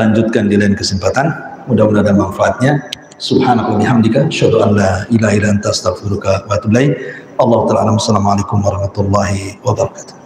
lanjutkan di lain kesempatan, mudah-mudahan ada manfaatnya. Subhanallah bihamdika, asyhadu an la ilaha illa anta, astaghfiruka wa atubu ilaik. Allahu ta'ala, assalamualaikum warahmatullahi wabarakatuh.